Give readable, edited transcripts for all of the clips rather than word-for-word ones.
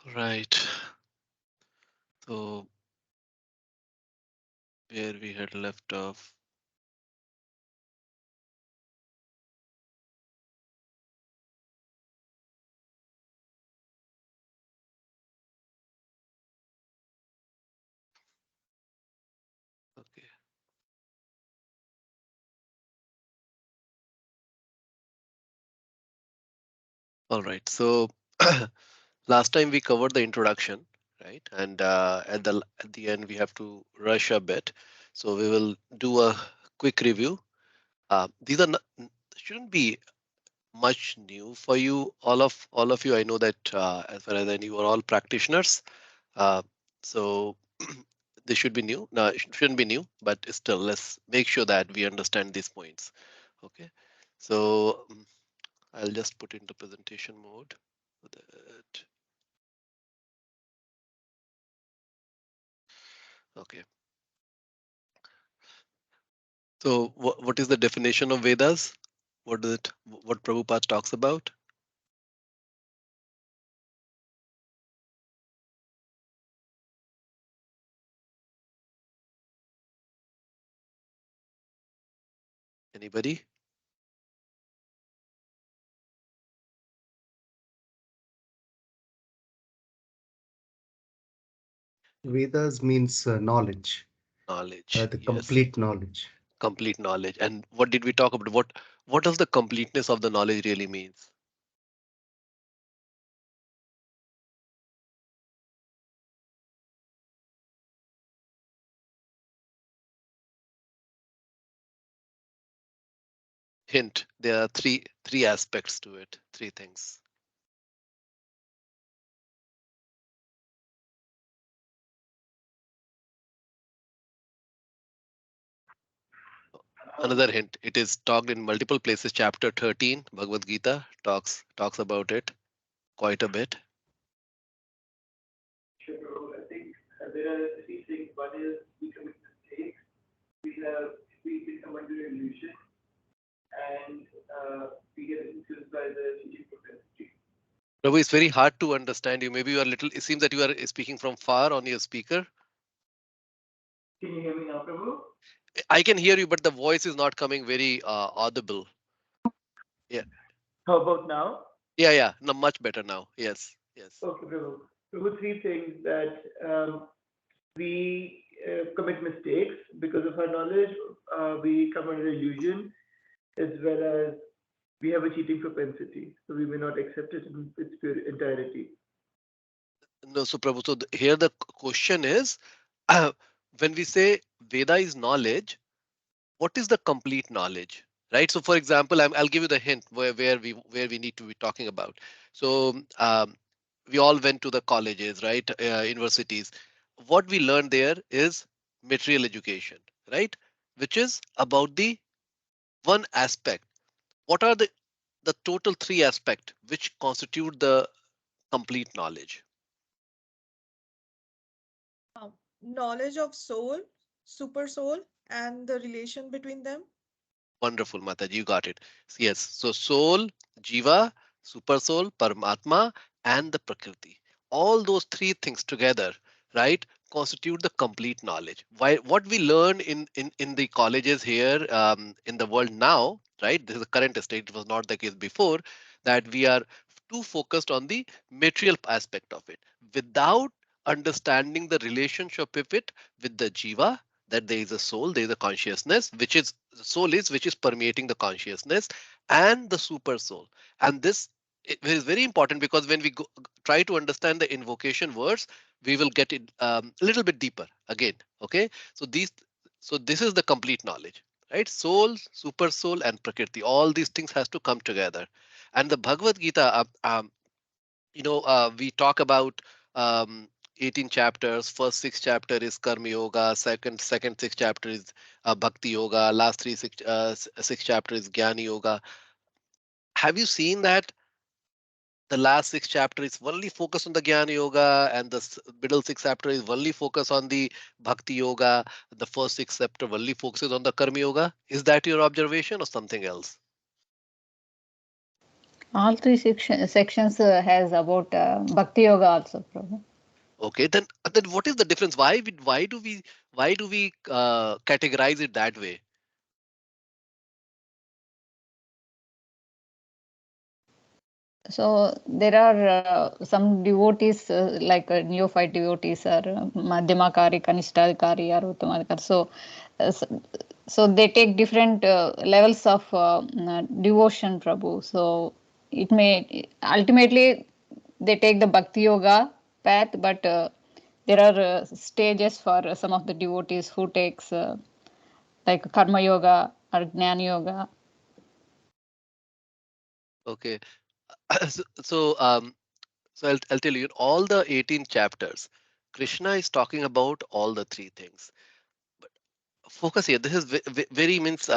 Right. So where we had left off. Okay. All right. So last time we covered the introduction, right? And at the end we have to rush a bit. So we will do a quick review. These are not, shouldn't be much new for you. All of you, I know that as far as I know, you are all practitioners. Uh, so this should be new. No, it shouldn't be new, but still, let's make sure that we understand these points. Okay. So I'll just put into presentation mode. So that, okay. So what is the definition of Vedas? What is it? What Prabhupada talks about? Anybody? Vedas means knowledge, Knowledge. the Yes. complete knowledge. Complete knowledge. And what did we talk about? What does the completeness of the knowledge really means? Hint. There are three aspects to it. Three things. Another hint. It is talked in multiple places. Chapter 13, Bhagavad Gita talks about it quite a bit. Sure, I think there are three things. One is we commit mistakes, we become under illusion, and we get influenced by the cheating propensity. Prabhu, it's very hard to understand you. Maybe you are little. It seems that you are speaking from far on your speaker. Can you hear me now, Prabhu? I can hear you, but the voice is not coming very audible. Yeah, How about now? yeah. No, much better now. Yes, yes. Okay, Prabhu. Prabhu, three things that we commit mistakes because of our knowledge, we come under illusion, as well as we have a cheating propensity, so we may not accept it in its pure entirety. No, so Prabhu, so here the question is, when we say Veda is knowledge, what is the complete knowledge, right? So for example, I'll give you the hint where we need to be talking about. So we all went to the colleges, right? Universities. What we learned there is material education, right? Which is about the one aspect. What are the total three aspect which constitute the complete knowledge? Knowledge of soul, super soul, and the relation between them. Wonderful, Mataji, you got it. Yes, so soul, jiva, super soul, paramatma, and the prakriti. All those three things together, right, constitute the complete knowledge. Why? What we learn in the colleges here in the world now, right? This is the current state. It was not the case before. That we are too focused on the material aspect of it, without understanding the relationship of it with the jiva, that there is a soul, there is a consciousness, which is the soul is which is permeating the consciousness, and the super soul. And this it is very important because when we try to understand the invocation words, we will get it a little bit deeper again. Okay, so this is the complete knowledge, right? Soul, super soul, and prakriti. All these things has to come together. And the Bhagavad Gita, we talk about um, 18 chapters. First six chapter is karma yoga. Second six chapter is bhakti yoga. Last six chapter is jnana yoga. Have you seen that the last six chapter is only focused on the jnana yoga, and the middle six chapter is only focused on the bhakti yoga? The first six chapter only focuses on the karma yoga. Is that your observation or something else? All three sections has about Bhakti Yoga also, Prabhu. Okay, then what is the difference? Why do we categorize it that way? So there are some devotees like neophyte devotees or Madhyamakari, Kanishtadikari or Uttamadikari. So they take different levels of devotion, Prabhu. So it may ultimately they take the Bhakti Yoga path, but there are stages for some of the devotees who takes like Karma Yoga or Jnana Yoga. Okay, so I'll tell you, in all the 18 chapters, Krishna is talking about all the three things. Focus here. This is very means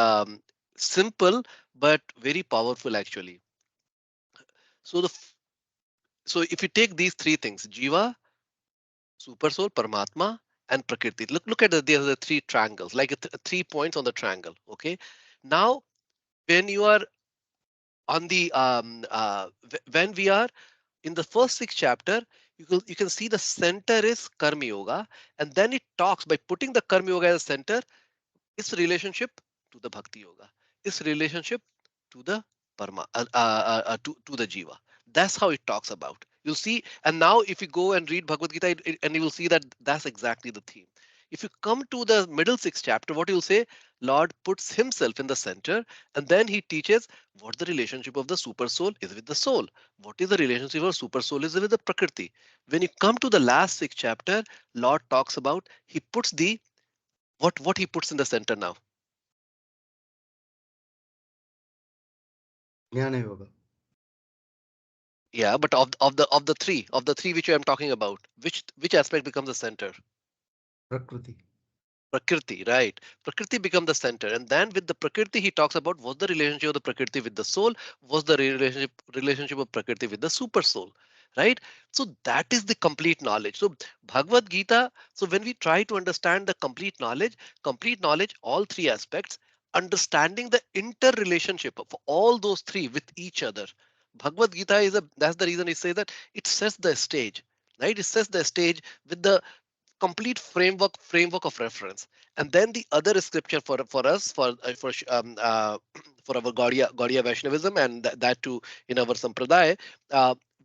simple but very powerful actually. So so if you take these three things, Jiva, Super Soul, Paramatma, and Prakriti. Look at the are the three triangles, like 3 points on the triangle. Okay. Now, when you are on the when we are in the first six chapter, you can see the center is Karma Yoga, and then it talks by putting the Karma Yoga as center, its relationship to the Bhakti Yoga, its relationship to the to the Jiva. That's how it talks about. You'll see, and now if you go and read Bhagavad Gita, and you will see that that's exactly the theme. If you come to the middle six chapter, what you'll say, Lord puts himself in the center, and then he teaches what the relationship of the super soul is with the soul. What is the relationship of super soul is with the Prakriti. When you come to the last six chapter, Lord talks about, he puts the what he puts in the center now. Jnana Yoga, Yeah, but of the three which I am talking about, which aspect becomes the center? Prakriti, Prakriti, right? Prakriti become the center, and then with the Prakriti, he talks about what's the relationship of the Prakriti with the soul, what's the relationship of Prakriti with the super soul, right? So that is the complete knowledge. So Bhagavad Gita. So when we try to understand the complete knowledge, all three aspects, understanding the interrelationship of all those three with each other. Bhagavad Gita is a. That's the reason he says that it sets the stage, right? It sets the stage with the complete framework of reference, and then the other scripture for us for our Gaudiya Vaishnavism, and that too in our Sampradaya,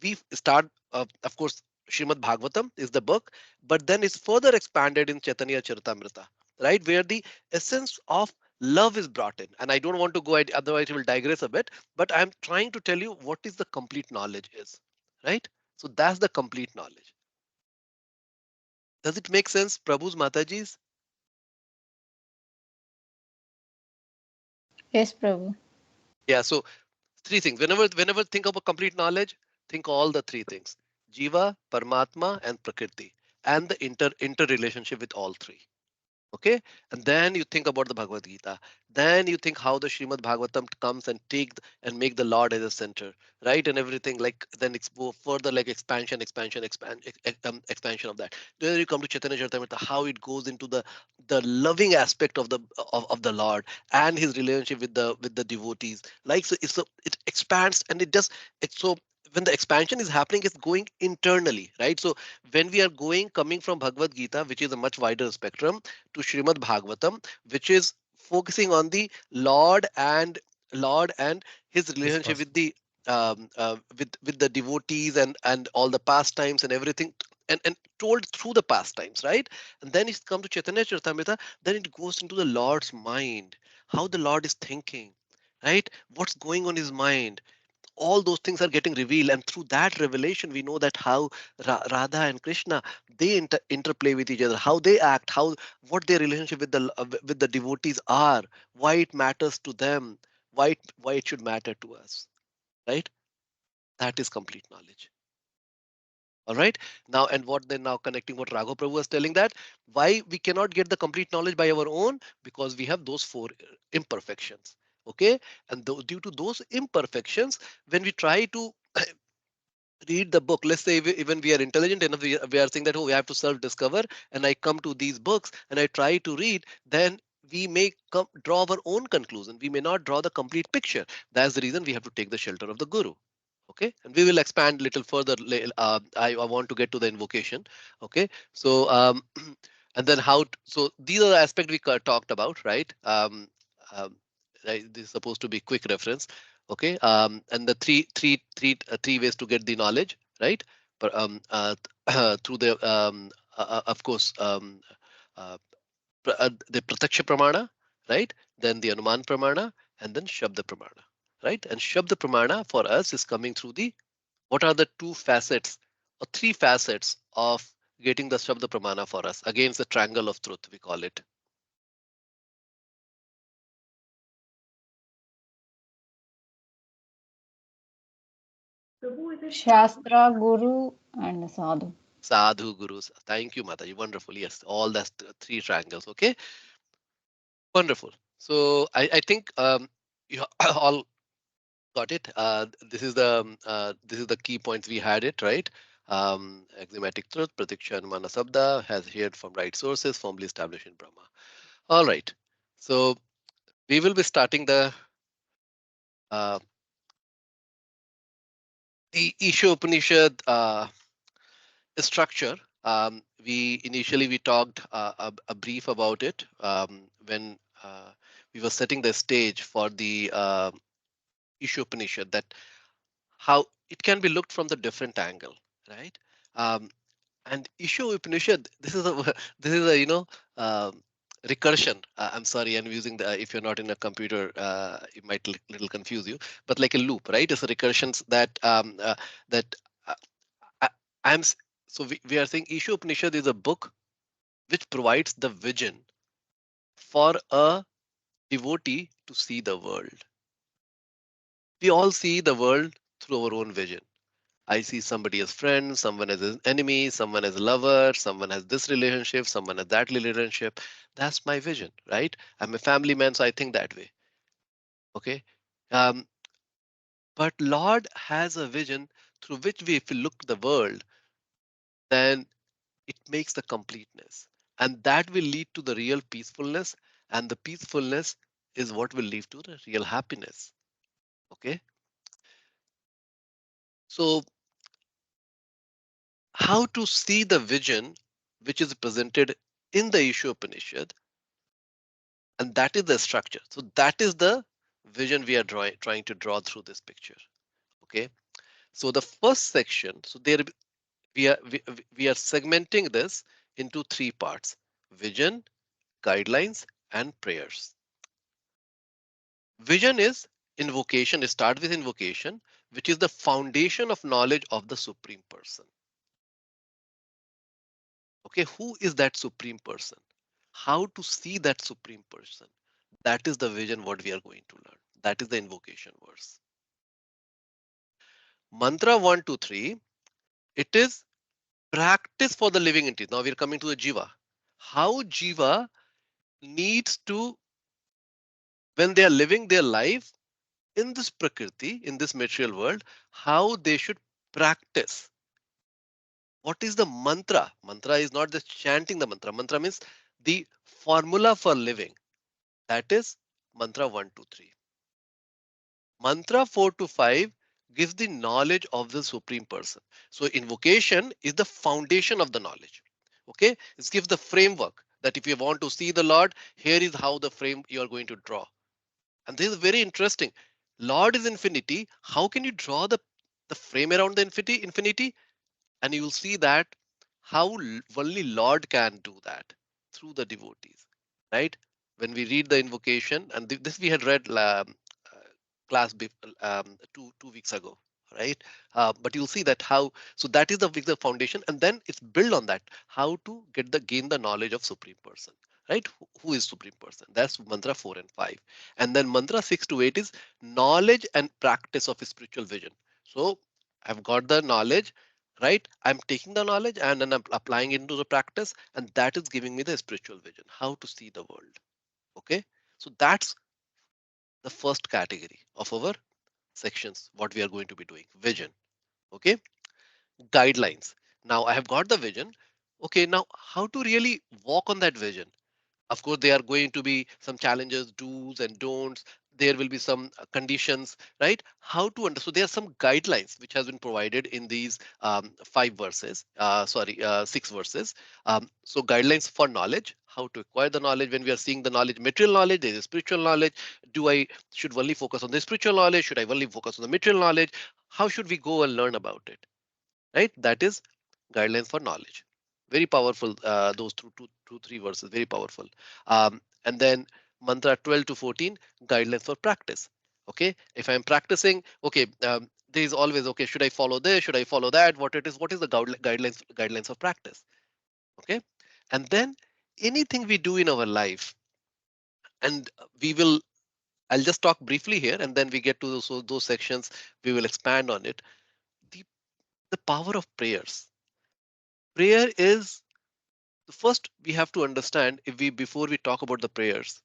we start of course Srimad Bhagavatam is the book, but then it's further expanded in Chaitanya Charitamrita, right, where the essence of love is brought in. And I don't want to go otherwise it will digress a bit, but I'm trying to tell you what is the complete knowledge is, right? So that's the complete knowledge. Does it make sense, Prabhu's Matajis? Yes, Prabhu. Yeah, so three things. Whenever think about complete knowledge, think all the three things. Jiva, Paramatma, and Prakriti. And the interrelationship with all three. Okay, and then you think about the Bhagavad Gita, then you think how the Srimad Bhagavatam comes and and make the Lord as a center, right? And everything, like then it's go further, like expansion of that. Then you come to Chaitanya Charitamrita, how it goes into the loving aspect of the Lord and his relationship with the devotees. Like so it expands, and it just it's so when the expansion is happening, it's going internally, right? So when we are coming from Bhagavad Gita, which is a much wider spectrum, to Srimad Bhagavatam, which is focusing on the Lord and his his relationship past. with the with the devotees and all the pastimes and everything, and told through the pastimes, right? And then it's come to Chaitanya Charitamrita, then it goes into the Lord's mind, how the Lord is thinking, right? What's going on his mind, all those things are getting revealed, and through that revelation we know that how Radha and Krishna, they interplay with each other, how they act, how what their relationship with the devotees are, why it matters to them, why it should matter to us, right? That is complete knowledge. All right, now, and what then, now connecting what Raghav Prabhu was telling, that why we cannot get the complete knowledge by our own, because we have those four imperfections. Okay, and due to those imperfections, when we try to read the book, let's say even we are intelligent enough, we are saying that, oh, we have to self discover, and I come to these books and I try to read, then we may draw our own conclusion, we may not draw the complete picture. That's the reason we have to take the shelter of the guru. Okay, and we will expand a little further. I want to get to the invocation. Okay, so and then so these are the aspects we talked about, right? Right, this is supposed to be quick reference. Okay, and the three ways to get the knowledge, right? But through the of course uh, the prataksha pramana, right? Then the anuman pramana, and then shabda pramana, right? And shabda pramana for us is coming through the what are the two facets or three facets of getting the shabda pramana for us? Again, it's the triangle of truth, we call it. Prabhu, is it Shastra, Guru, and Sadhu. Sadhu Gurus. Thank you, Mataji. Wonderful. Yes, all that's three triangles. Okay, wonderful. So I think you all got it. This is the key points we had it right. Axiomatic truth, pratiksha and manasabda has heard from right sources, firmly established in Brahma. All right. So we will be starting uh, the Isho Upanishad structure. We initially we talked a brief about it when we were setting the stage for the Isho Upanishad, that how it can be looked from the different angle, right? Um, and Isho Upanishad, this is a this is a recursion. I'm sorry, I'm using the if you're not in a computer, it might little confuse you, but like a loop, right? It's a recursions that uh, I, I'm s- so we are saying Isho Upanishad is a book which provides the vision for a devotee to see the world. We all see the world through our own vision. I see somebody as friend, someone as an enemy, someone as a lover, someone has this relationship, someone has that relationship. That's my vision, right? I'm a family man, so I think that way. Okay. Um, but Lord has a vision through which we, if we look the world, then it makes the completeness. And that will lead to the real peacefulness. And the peacefulness is what will lead to the real happiness. Okay. So how to see the vision which is presented in the Isho Upanishad, and that is the structure. So that is the vision we are trying to draw through this picture. Okay, so the first section, so there we are segmenting this into three parts: vision, guidelines, and prayers. Vision is invocation. It starts with invocation, which is the foundation of knowledge of the supreme person. Okay, who is that supreme person? How to see that supreme person? That is the vision what we are going to learn. That is the invocation verse. Mantra 1, 2, 3. It is practice for the living entity. Now we're coming to the Jiva. How Jiva needs to, when they are living their life in this Prakriti, in this material world, how they should practice. What is the mantra? Mantra is not just chanting the mantra. Mantra means the formula for living. That is mantra 1, 2, 3. Mantra 4 to 5 gives the knowledge of the supreme person. So invocation is the foundation of the knowledge. Okay, it gives the framework that if you want to see the Lord, here is how the frame you are going to draw. And this is very interesting. Lord is infinity. How can you draw the frame around the infinity? And you will see that how only Lord can do that through the devotees, right? When we read the invocation, and this we had read class 2 weeks ago, right? But you'll see that how, so that is the foundation, and then it's built on that, how to gain the knowledge of supreme person, right? Who is supreme person? That's mantra 4 and 5. And then mantra 6 to 8 is knowledge and practice of spiritual vision. So I've got the knowledge, right? I'm taking the knowledge and then I'm applying it into the practice, and that is giving me the spiritual vision, how to see the world. Okay, so that's the first category of our sections, what we are going to be doing. Vision. Okay, guidelines. Now I have got the vision. Okay, now how to really walk on that vision? Of course, there are going to be some challenges, do's and don'ts. there will be some conditions, right? How to understand. So there are some guidelines which has been provided in these 5 verses, sorry, 6 verses. So guidelines for knowledge, how to acquire the knowledge. When we are seeing the knowledge, material knowledge, there is spiritual knowledge. Do I should only focus on the spiritual knowledge? Should I only focus on the material knowledge? How should we go and learn about it? Right? That is guidelines for knowledge. Very powerful. Those two, 3 verses, very powerful. And then mantra 12 to 14, guidelines for practice. Okay, if I'm practicing, okay, there is always, okay, should I follow this? Should I follow that? What it is? What is the guidelines of practice? Okay, and then anything we do in our life, and we will. I'll just talk briefly here, and then we get to those sections. We will expand on it. The the power of prayers. Prayer is the first we have to understand if we before we talk about the prayers.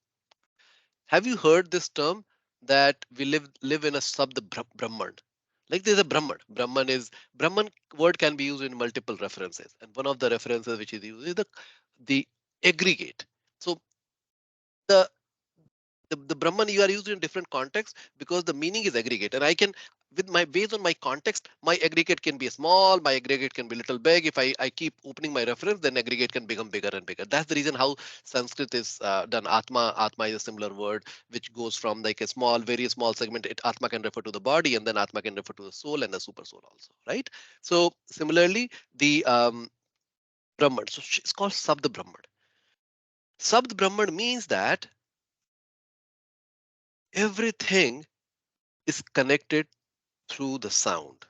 Have you heard this term that we live in a Brahman? Like there's a Brahman. Brahman word can be used in multiple references, and one of the references which is used is the aggregate. So the the Brahman you are used in different contexts because the meaning is aggregate, and I can with my based on my context, my aggregate can be small, my aggregate can be little big. If I keep opening my reference, then aggregate can become bigger and bigger. That's the reason how Sanskrit is done. Atma is a similar word which goes from like a small, very small segment. Atma can refer to the body, and then Atma can refer to the soul and the super soul also, right? So similarly, the Brahman. So it's called Sabda Brahman. Sabda Brahman means that everything is connected through the sound.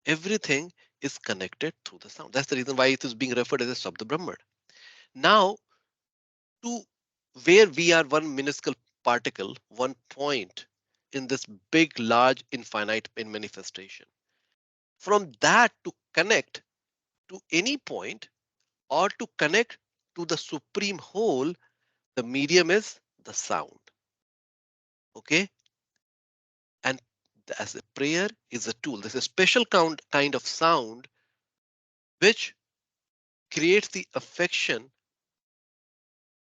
Everything is connected through the sound. That's the reason why it is being referred as a Shabda Brahman. Now, to where we are one minuscule particle, one point in this big, large, infinite in manifestation. From that to connect to any point or to connect to the supreme whole, the medium is the sound. Okay. And as a prayer is a tool. There's a special kind of sound which creates the affection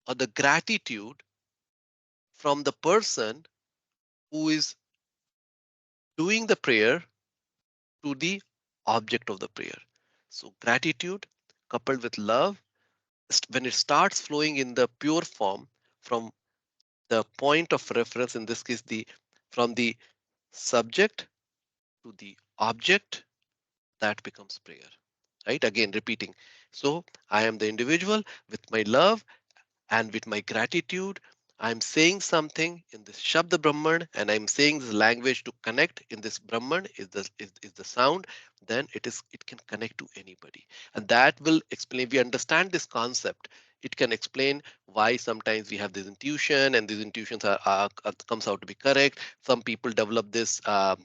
or the gratitude from the person who is doing the prayer to the object of the prayer. So gratitude coupled with love, when it starts flowing in the pure form from the point of reference, in this case, from the subject to the object, that becomes prayer. Right? Again, repeating. So I am the individual with my love and with my gratitude. I'm saying something in this Shabda Brahman, and I'm saying this language to connect in this Brahman is the sound, then it can connect to anybody. And that will explain, we understand this concept. It can explain why sometimes we have this intuition and these intuitions comes out to be correct. Some people develop this power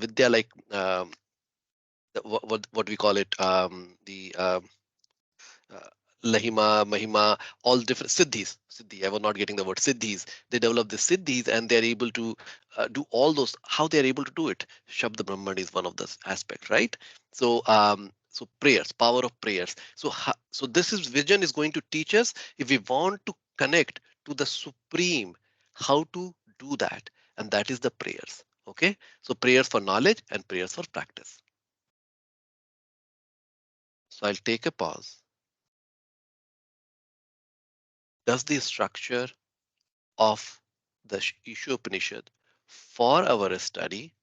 with their like what we call it the uh, Lahima, Mahima, all different siddhis. Siddhi, I was not getting the word siddhis. They develop the siddhis and they're able to do all those. How they're able to do it? Shabda Brahman is one of the aspects, right? So prayers, power of prayers. So this is vision is going to teach us if we want to connect to the supreme, how to do that, and that is the prayers. Okay, so prayers for knowledge and prayers for practice. So I'll take a pause. Does the structure of the Iso Upanishad for our study,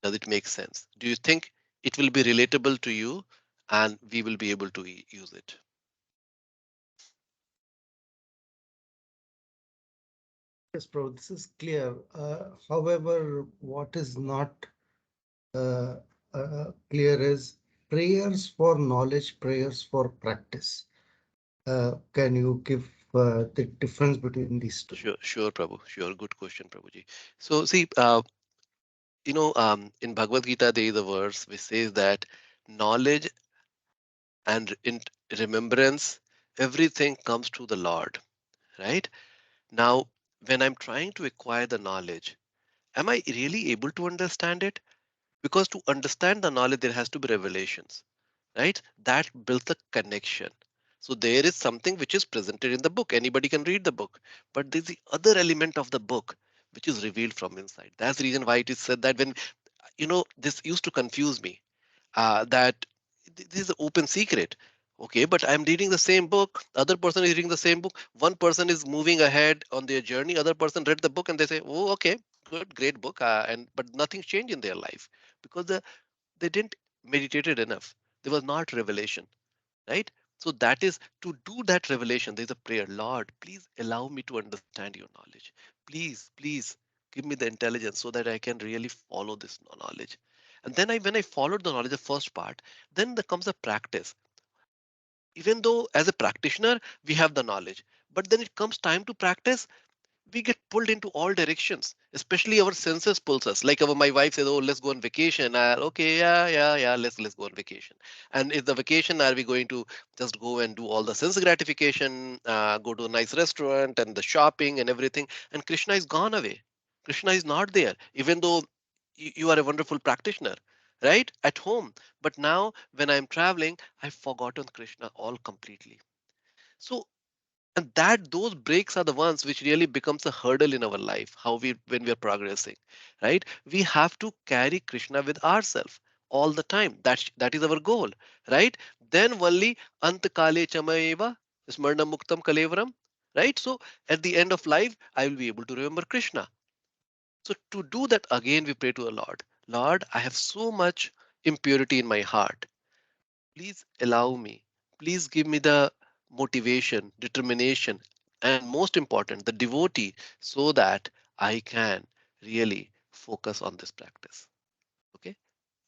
does it make sense? Do you think it will be relatable to you and we will be able to use it? Yes, bro, this is clear. However, what is not uh, clear is prayers for knowledge, prayers for practice. Can you give the difference between these two? Sure, Prabhu. Sure, good question, Prabhuji. So see, in Bhagavad Gita, there is a verse which says that knowledge and in remembrance, everything comes to the Lord, right? Now, when I'm trying to acquire the knowledge, am I really able to understand it? Because to understand the knowledge, there has to be revelations, right? That builds the connection. So there is something which is presented in the book. Anybody can read the book, but there's the other element of the book which is revealed from inside. That's the reason why it is said that when this used to confuse me, that this is an open secret. Okay, but I'm reading the same book. Other person is reading the same book. One person is moving ahead on their journey. Other person read the book and they say, "Oh, okay, good, great book," and but nothing changed in their life because they didn't meditated enough. There was not revelation, right? So that is to do that revelation. There's a prayer. Lord, please allow me to understand your knowledge. Please give me the intelligence so that I can really follow this knowledge. And then when I followed the knowledge, the first part, then there comes a practice. Even though as a practitioner we have the knowledge, but then it comes time to practice, we get pulled into all directions, especially our senses pulls us. Like my wife says, "Oh, let's go on vacation." Okay, yeah, let's go on vacation. And is the vacation, are we going to just go and do all the sense gratification, go to a nice restaurant and the shopping and everything? And Krishna is gone away. Krishna is not there, even though you are a wonderful practitioner, right, at home. But now when I'm traveling, I've forgotten Krishna all completely. So and that those breaks are the ones which really becomes a hurdle in our life, how we when we are progressing, right? We have to carry Krishna with ourselves all the time. That is our goal, right? Then only antakale chamayeva smarna muktam kalevaram, right? So at the end of life I will be able to remember Krishna. So to do that, again we pray to the Lord. Lord, I have so much impurity in my heart. Please allow me. Please give me the motivation, determination, and most important, the devotee, so that I can really focus on this practice. Okay.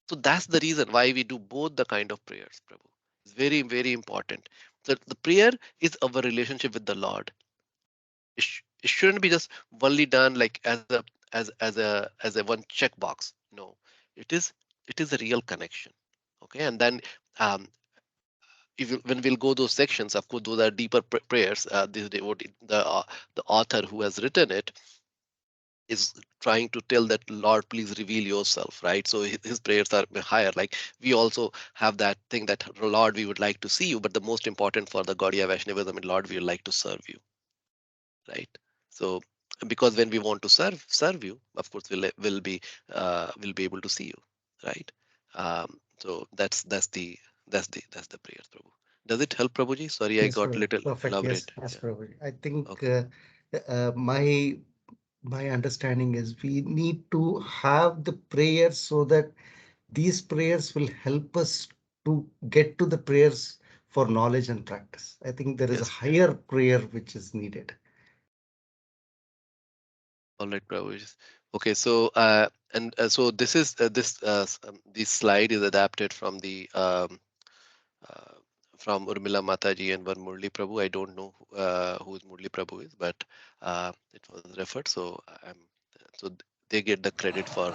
So that's the reason why we do both the kind of prayers, Prabhu. It's very, very important. So the prayer is our relationship with the Lord. It shouldn't be just only done like as a one checkbox. No, it is it is a real connection. Okay, and then um, when we'll go those sections, of course, those are deeper prayers. The author who has written it is trying to tell that Lord, please reveal yourself, right? So his prayers are higher. Like we also have that thing that Lord, we would like to see you, but the most important for the Gaudiya Vaishnavism, Lord, we would like to serve you, right? So because when we want to serve you, of course, we'll be able to see you, right? So that's the prayer, Prabhu. Does it help, Prabhuji? Sorry, I Yes, got Prabhu. little Perfect. Yes, elaborate. yes, Yeah. Prabhu. I think Okay. my understanding is we need to have the prayers so that these prayers will help us to get to the prayers for knowledge and practice. I think there is a Yes. higher prayer which is needed. All right, Prabhuji. Okay. So so this slide is adapted uh, from Urmila Mataji and one Murali Prabhu. I don't know who Murali Prabhu is, but it was referred. So they get the credit for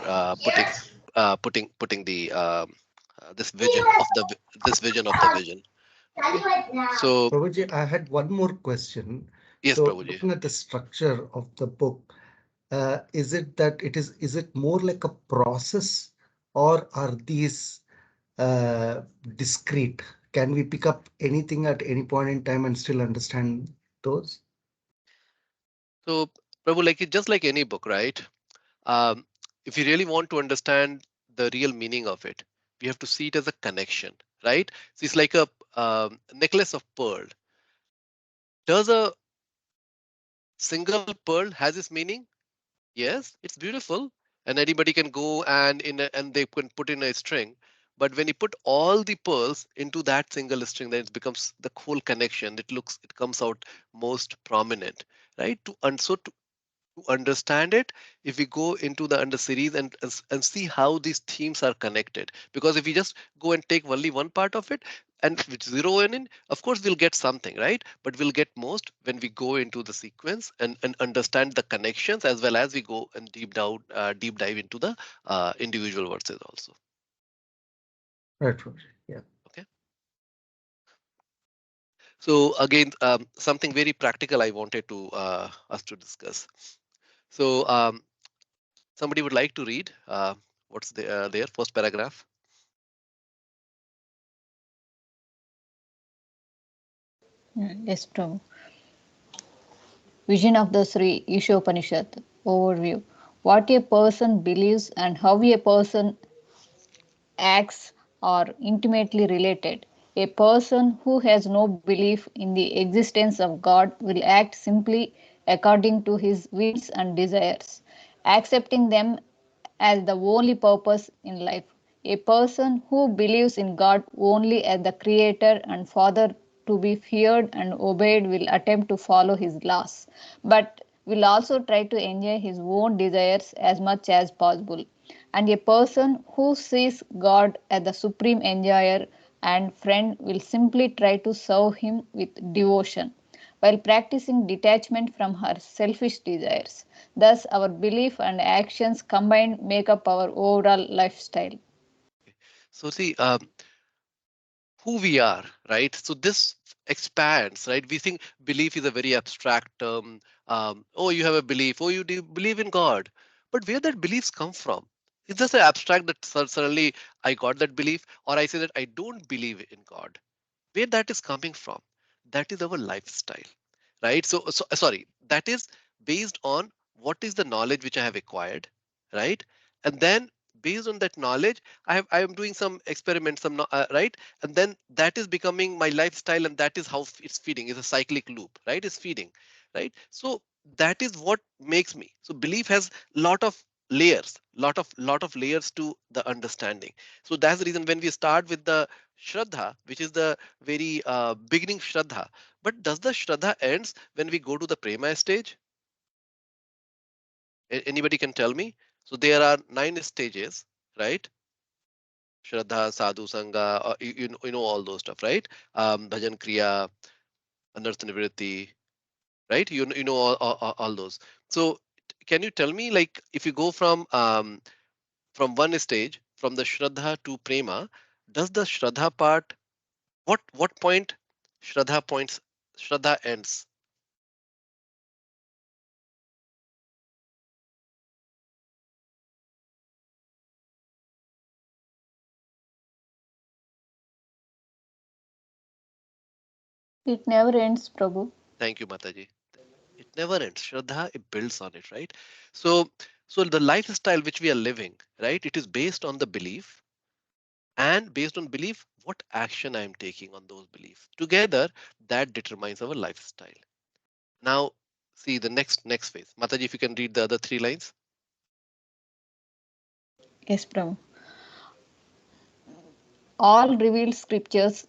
putting the this vision of this vision of the vision. Okay. So Prabhuji, I had one more question. yes, So Prabhuji. looking at the structure of the book, is it that is it more like a process or are these discrete? Can we pick up anything at any point in time and still understand those? So Prabhu, like just like any book, right? Um, if you really want to understand the real meaning of it, we have to see it as a connection, right? So it's like a necklace of pearl. Does a single pearl has its meaning? Yes, it's beautiful, and anybody can go and they can put in a string. But when you put all the pearls into that single string, then it becomes the whole connection. It comes out most prominent, right? To understand it, if we go into the under series and see how these themes are connected, because if we just go and take only one part of it and which zero in, of course we'll get something, right? But we'll get most when we go into the sequence and understand the connections, as well as we go and deep dive into the individual verses also. Right, Prabhuji. Yeah. Okay. So again, something very practical I wanted to us to discuss. So somebody would like to read what's their first paragraph. Yes, Prabhu. Vision of the Sri Isho Upanishad overview. What a person believes and how a person acts are intimately related. A person who has no belief in the existence of God will act simply according to his whims and desires, accepting them as the only purpose in life. A person who believes in God only as the Creator and Father to be feared and obeyed will attempt to follow His laws, but will also try to enjoy his own desires as much as possible. And a person who sees God as the supreme enjoyer and friend will simply try to serve Him with devotion while practicing detachment from her selfish desires. Thus, our belief and actions combined make up our overall lifestyle. So see, who we are, right? So this expands, right? We think belief is a very abstract term. Oh, you have a belief. Oh, you do believe in God. But where that beliefs come from? It's just an abstract that suddenly I got that belief, or I say that I don't believe in God. Where that is coming from? That is our lifestyle, right? So sorry, that is based on what is the knowledge which I have acquired, right? And then based on that knowledge, I am doing some experiments, right? And then that is becoming my lifestyle, and that is how it's feeding. It's a cyclic loop, right? It's feeding, right? So that is what makes me. So belief has lot of layers, lot of layers to the understanding. So that's the reason when we start with the Shraddha, which is the very beginning Shraddha. But does the Shraddha ends when we go to the Prema stage? Anybody can tell me? So there are 9 stages, right? Shraddha, Sadhu, Sangha, you know all those stuff, right? Bhajan Kriya, Anartha Nivritti, right? You know all those. So can you tell me, like, if you go from one stage, from the Shraddha to Prema, does the Shraddha part, what point Shraddha ends? It never ends, Prabhu. Thank you, Mataji. It never ends. Shraddha, it builds on it, right? So, so the lifestyle which we are living, right? It is based on the belief, and based on belief, what action I am taking on those beliefs. Together, that determines our lifestyle. Now, see the next phase. Mataji, if you can read the other 3 lines. Yes, Prabhu. All revealed scriptures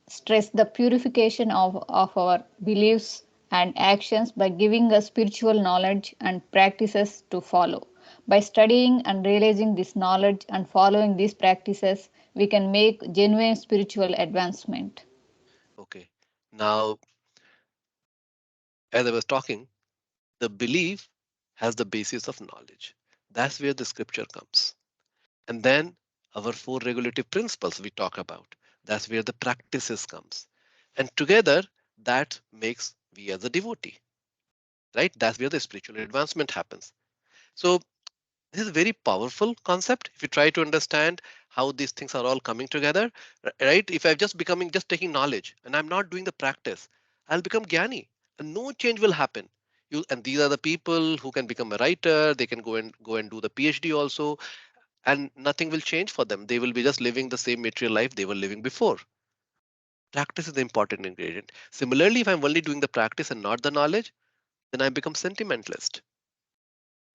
stress the purification of our beliefs and actions by giving us spiritual knowledge and practices to follow. By studying and realizing this knowledge and following these practices, we can make genuine spiritual advancement. Okay. Now, as I was talking, the belief has the basis of knowledge. That's where the scripture comes. And then our 4 regulative principles we talk about. That's where the practices comes. And together that makes we as a devotee, right? That's where the spiritual advancement happens. So this is a very powerful concept. If you try to understand how these things are all coming together, right? If I'm just taking knowledge and I'm not doing the practice, I'll become Gyani and no change will happen. And these are the people who can become a writer, they can go and do the PhD also, and nothing will change for them. They will be just living the same material life they were living before. Practice is the important ingredient. Similarly, if I'm only doing the practice and not the knowledge, then I become sentimentalist.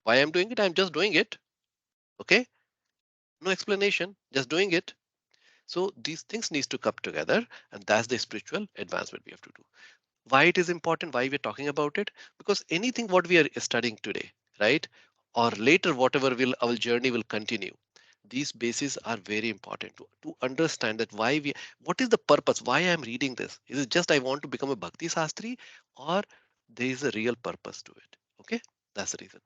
Why I'm doing it? I'm just doing it. Okay, no explanation, just doing it. So these things needs to come together, and that's the spiritual advancement we have to do. Why it is important, why we're talking about it? Because anything what we are studying today, right, or later whatever will our journey will continue, these bases are very important to understand that why we, what is the purpose, why I'm reading this. Is it just I want to become a bhakti sastri, or there is a real purpose to it? Okay, that's the reason.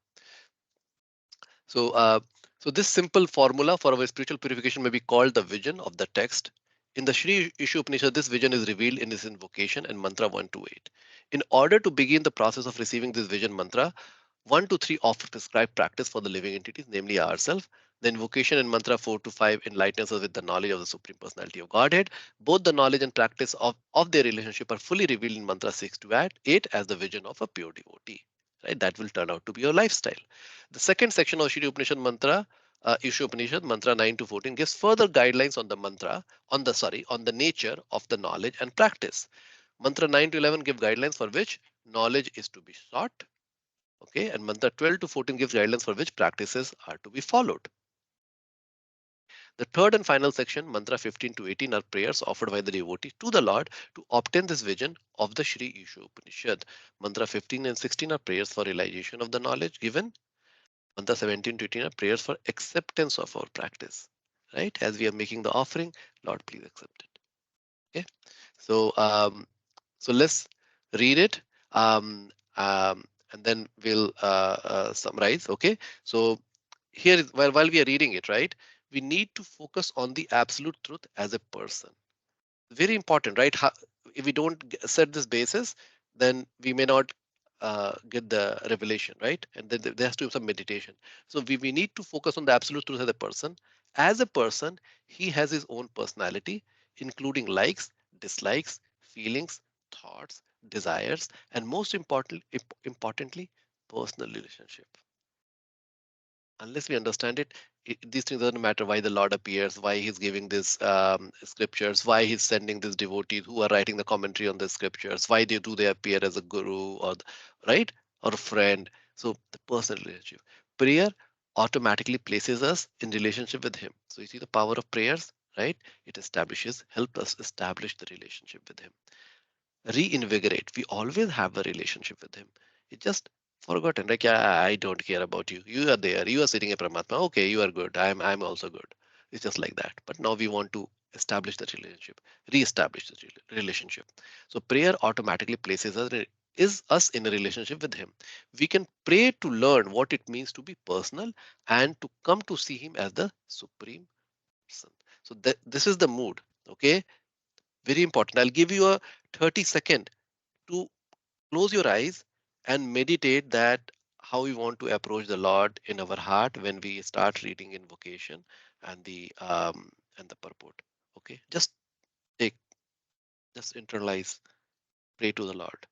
So uh, so this simple formula for our spiritual purification may be called the vision of the text. In the Sri Ishu Upanishad, this vision is revealed in this invocation and mantra 1 to 8. In order to begin the process of receiving this vision mantra, 1 to 3 offer prescribed practice for the living entities, namely ourselves. The invocation in mantra 4 to 5 enlightens us with the knowledge of the Supreme Personality of Godhead. Both the knowledge and practice of their relationship are fully revealed in mantra 6 to 8 as the vision of a pure devotee. Right? That will turn out to be your lifestyle. The second section of Shri Upanishad mantra, Isho Upanishad, mantra 9 to 14, gives further guidelines on the mantra, on the nature of the knowledge and practice. Mantra 9 to 11 give guidelines for which knowledge is to be sought. Okay, and mantra 12 to 14 gives guidelines for which practices are to be followed. The third and final section, mantra 15 to 18, are prayers offered by the devotee to the Lord to obtain this vision of the Shri Isho Upanishad. Mantra 15 and 16 are prayers for realization of the knowledge given. Mantra 17 to 18 are prayers for acceptance of our practice. Right? As we are making the offering, Lord, please accept it. Okay. So let's read it. Um, and then we'll summarize. Okay. So here, while we are reading it, right, we need to focus on the absolute truth as a person. Very important, right? If we don't set this basis, then we may not get the revelation, right? And then there has to be some meditation. So we need to focus on the absolute truth as a person. As a person, he has his own personality, including likes, dislikes, feelings, thoughts, desires, and most importantly, personal relationship. Unless we understand it, these things doesn't matter why the Lord appears, why he's giving these scriptures, why he's sending these devotees who are writing the commentary on the scriptures, why they appear as a guru or right or a friend. So the personal relationship, prayer automatically places us in relationship with him. So you see the power of prayers, right? It help us establish the relationship with him, reinvigorate. We always have a relationship with him. It just forgotten. Like, yeah, I don't care about you. You are there. You are sitting in Paramatma. Okay, you are good. I'm also good. It's just like that. But now we want to establish the relationship, re-establish the relationship. So prayer automatically places us in a relationship with him. We can pray to learn what it means to be personal and to come to see him as the supreme person. So this is the mood. Okay, very important. I'll give you a 30-second to close your eyes and meditate that how we want to approach the Lord in our heart when we start reading invocation and the purport. Okay, take just internalize, pray to the Lord.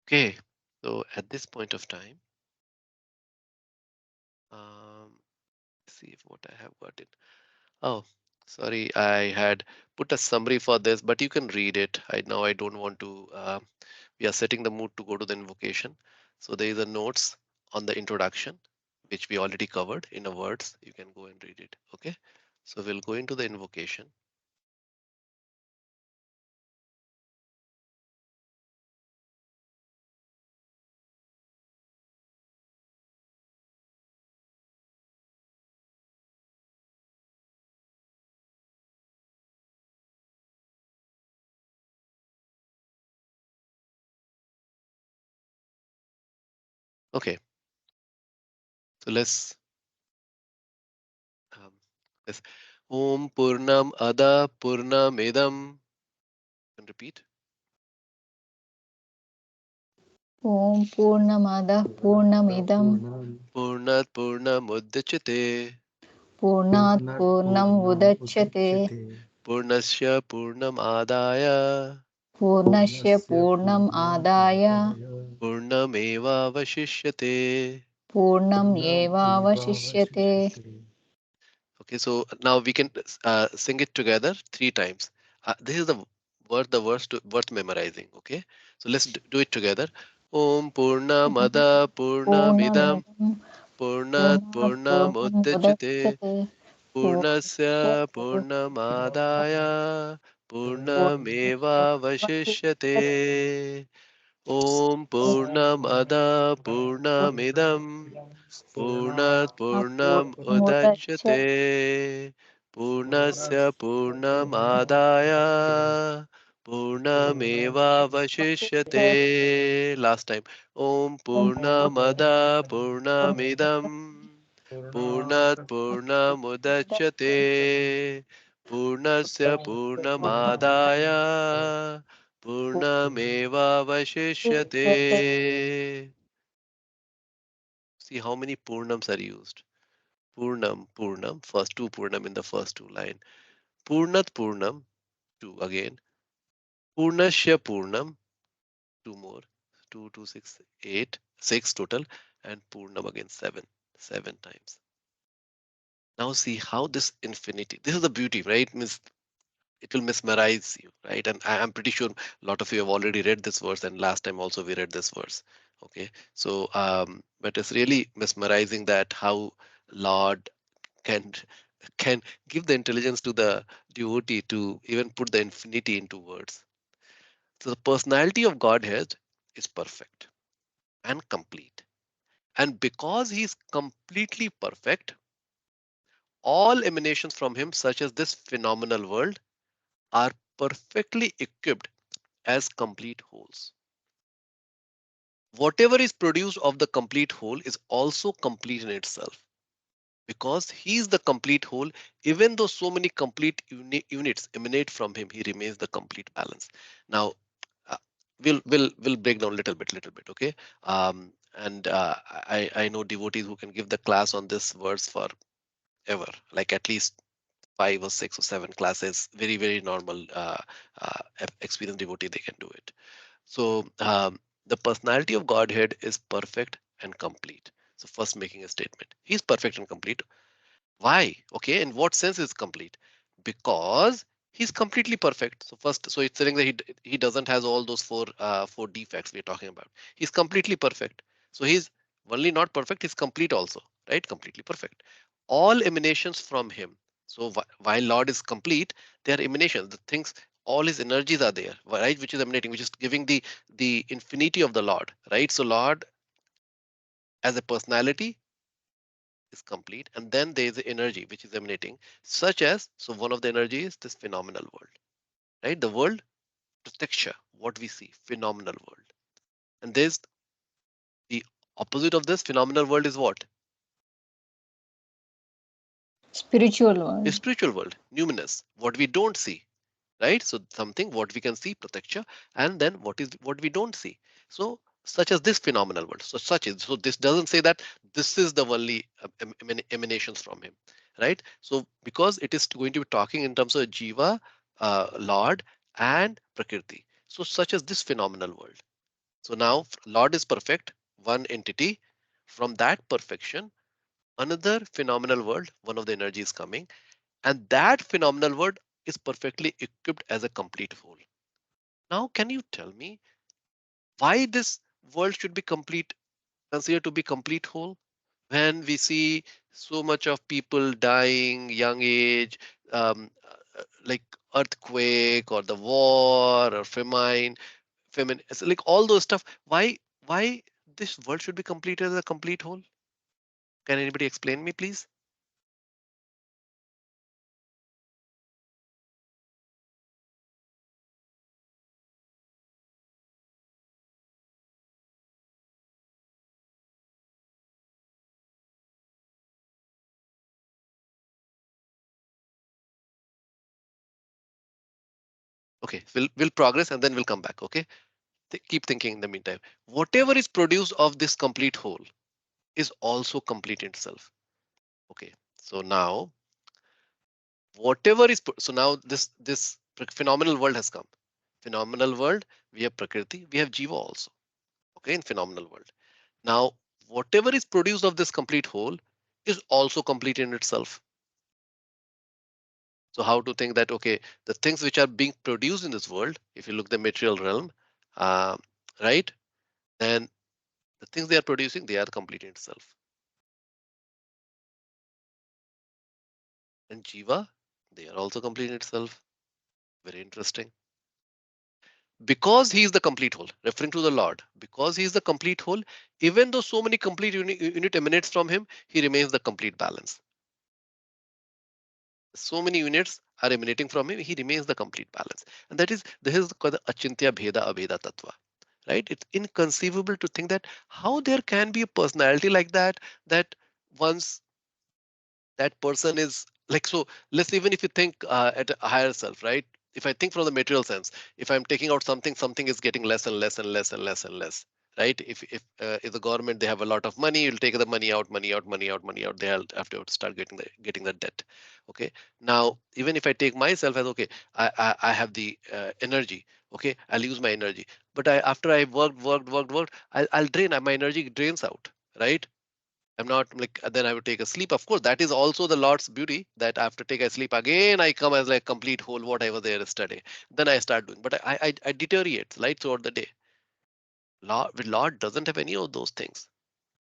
Okay, so at this point of time, um, see if what I have got it. Oh, sorry, I had put a summary for this, but you can read it. I don't want to. We are setting the mood to go to the invocation. So there is a notes on the introduction, which we already covered in a words. You can go and read it. Okay. So we'll go into the invocation. Okay. So um, let's Om Purnam Ada Purnamidam. Can repeat. Om Purnamada Purnamidam Purnat Purnamudachyate. Purnat Purnam Udachyate Purnasya Purnam Adaya. Purnasya Purnam Adaya Purnameva Vashishyate. Purnam Eva Vashishyate. Okay, so now we can sing it together 3 times. This is the worth memorizing. Okay, so let's do it together. Om Purnamada Purnamidam Purnamidam Purnat Purnat Purnam Purnamudachyate Udachyate Purnasya Purnasya Purnamadaya Purnameva Vashishyate. Om Purnamada Purnamidam Purnat Purnam Udachyate Udachyate Purnasya Purnamadaya Purnameva Vashishyate. Last time. Om Purnamada Purnamidam Purnat Purnamudachyate Purnasya Purnamadaya Purnameva Vashishyate. See how many Purnams are used. Purnam, Purnam, first two Purnam in the first two line. Purnat Purnam, two again. Purnasya Purnam, two more. Two, two, six, eight, six total. And Purnam again, seven times. Now see how this infinity, this is the beauty, right? Means it will mesmerize you, right? And I'm pretty sure a lot of you have already read this verse, and last time also we read this verse. Okay, so but it's really mesmerizing that how Lord can can give the intelligence to the devotee to even put the infinity into words. So the personality of Godhead is perfect and complete. And because he is completely perfect, all emanations from him, such as this phenomenal world, are perfectly equipped as complete wholes. Whatever is produced of the complete whole is also complete in itself. Because he is the complete whole, even though so many complete units emanate from him, he remains the complete balance. Now, uh, we'll break down little bit, okay? And I know devotees who can give the class on this verse for ever, like at least 5 or 6 or 7 classes. Very normal experienced devotee, they can do it. So the personality of Godhead is perfect and complete. So first making a statement, he's perfect and complete. Why? Okay, in what sense is complete? Because he's completely perfect. So first, so it's saying that he doesn't has all those four defects we're talking about. He's completely perfect. So he's only not perfect, he's complete also, right? Completely perfect. All emanations from him. So while Lord is complete, they are emanations. The things, all his energies are there, right? Which is emanating, which is giving the infinity of the Lord, right? So Lord as a personality is complete, and then there is the energy which is emanating, such as, so one of the energy is this phenomenal world, right? The world pratiksha, what we see, phenomenal world. And there's the opposite of this phenomenal world is what? Spiritual The world. spiritual world, numinous, what we don't see, right? So something what we can see, prataksha, and then what we don't see. So such as this phenomenal world. So such is, so this doesn't say that this is the only emanations from him, right? So because it is going to be talking in terms of jiva, Lord, and prakriti. So such as this phenomenal world. So now Lord is perfect, one entity. From that perfection, another phenomenal world, one of the energies coming, and that phenomenal world is perfectly equipped as a complete whole. Now, can you tell me why this world should be complete, considered to be complete whole? When we see so much of people dying, young age, like earthquake or the war or famine, it's like all those stuff. Why this world should be completed as a complete whole? Can anybody explain me, please? Okay, we'll progress and then we'll come back. Okay, keep thinking in the meantime. Whatever is produced of this complete whole is also complete in itself. Okay, so now whatever is so now this phenomenal world has come. Phenomenal world, we have prakriti, we have jiva also. Okay, in phenomenal world. Now whatever is produced of this complete whole is also complete in itself. So how to think that, okay, the things which are being produced in this world, if you look the material realm, uh, right, then the things they are producing, they are complete in itself. And jiva, they are also complete in itself. Very interesting. Because he is the complete whole, referring to the Lord, because he is the complete whole, even though so many complete unit emanates from him, he remains the complete balance. So many units are emanating from him, he remains the complete balance. And that is, this is called the achintya bheda abheda tattva. Right? It's inconceivable to think that how there can be a personality like that, that once that person is like, so let's, even if you think at a higher self, right? If I think from the material sense, if I'm taking out something, something is getting less and less and less and less and less, right? If the government, they have a lot of money, you'll take the money out, money out, money out, money out, they have to start getting the debt. Okay, now even if I take myself as, okay, I have the energy, okay, I'll use my energy, but after I worked, I'll drain, my energy drains out, right? I'm not like, then I would take a sleep. Of course, that is also the Lord's beauty, that after take a sleep again, I come as like complete whole, what I was there yesterday. Then I start doing, but I deteriorate right throughout the day. Lord doesn't have any of those things.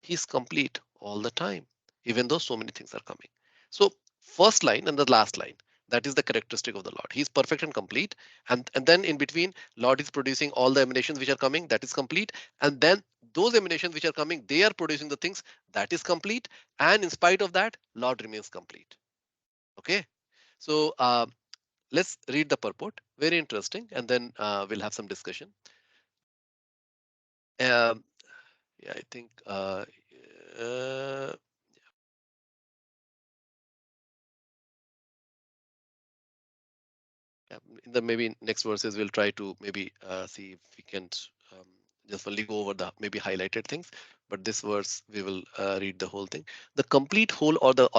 He's complete all the time, even though so many things are coming. So first line and the last line, that is the characteristic of the Lord. He's perfect and complete. And then in between, Lord is producing all the emanations which are coming, that is complete. And then those emanations which are coming, they are producing the things, that is complete. And in spite of that, Lord remains complete. Okay. So let's read the purport. Very interesting. And then we'll have some discussion. Um, yeah, I think uh, in the maybe next verses, we'll try to maybe see if we can um, just only go over the maybe highlighted things. But this verse, we will read the whole thing. The complete whole, or the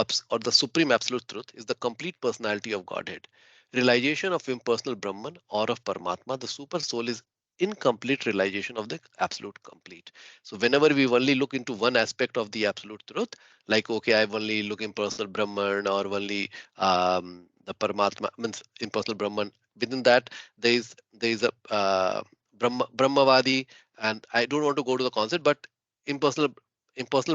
supreme absolute truth, is the complete personality of Godhead. Realization of impersonal Brahman or of Paramatma, the super soul, is incomplete realization of the absolute complete. So whenever we only look into one aspect of the absolute truth, like, okay, I only look impersonal Brahman, or only the Paramatma, means impersonal Brahman. Within that, there is a Brahmavadi, and I don't want to go to the concept, but impersonal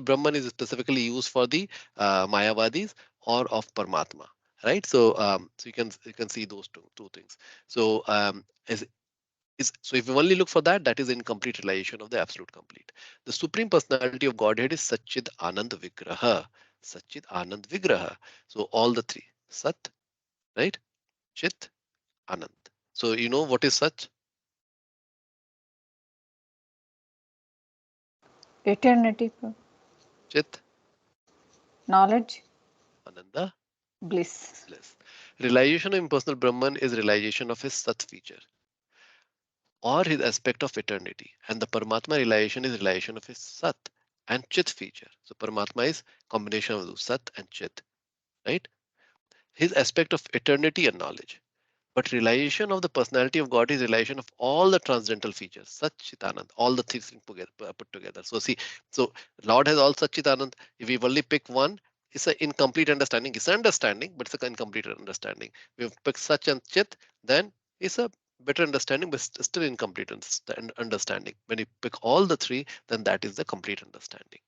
Brahman is specifically used for the Mayavadis or of Paramatma, right? So so you can see those two things. So so if you only look for that, that is incomplete realization of the absolute complete. The supreme personality of Godhead is Satchid Anand Vigraha. Satchid Anand Vigraha. So all the three. Sat, right? Chit, Anand. So you know what is Sat? Eternity, Chit, knowledge, Ananda, bliss. bliss. Realization of impersonal Brahman is realization of his Sat feature or his aspect of eternity. And the Paramatma realization is realization of his Sat and Chit feature. So Paramatma is combination of those Sat and Chit, right? His aspect of eternity and knowledge. But realization of the personality of God is realization of all the transcendental features, Satchitanand, all the things put together. So see, so Lord has all Satchitanand. If we only pick one, it's an incomplete understanding. It's an understanding, but it's an incomplete understanding. We have picked Sach and Chit, then it's a better understanding, but still incomplete understanding. When you pick all the three, then that is the complete understanding.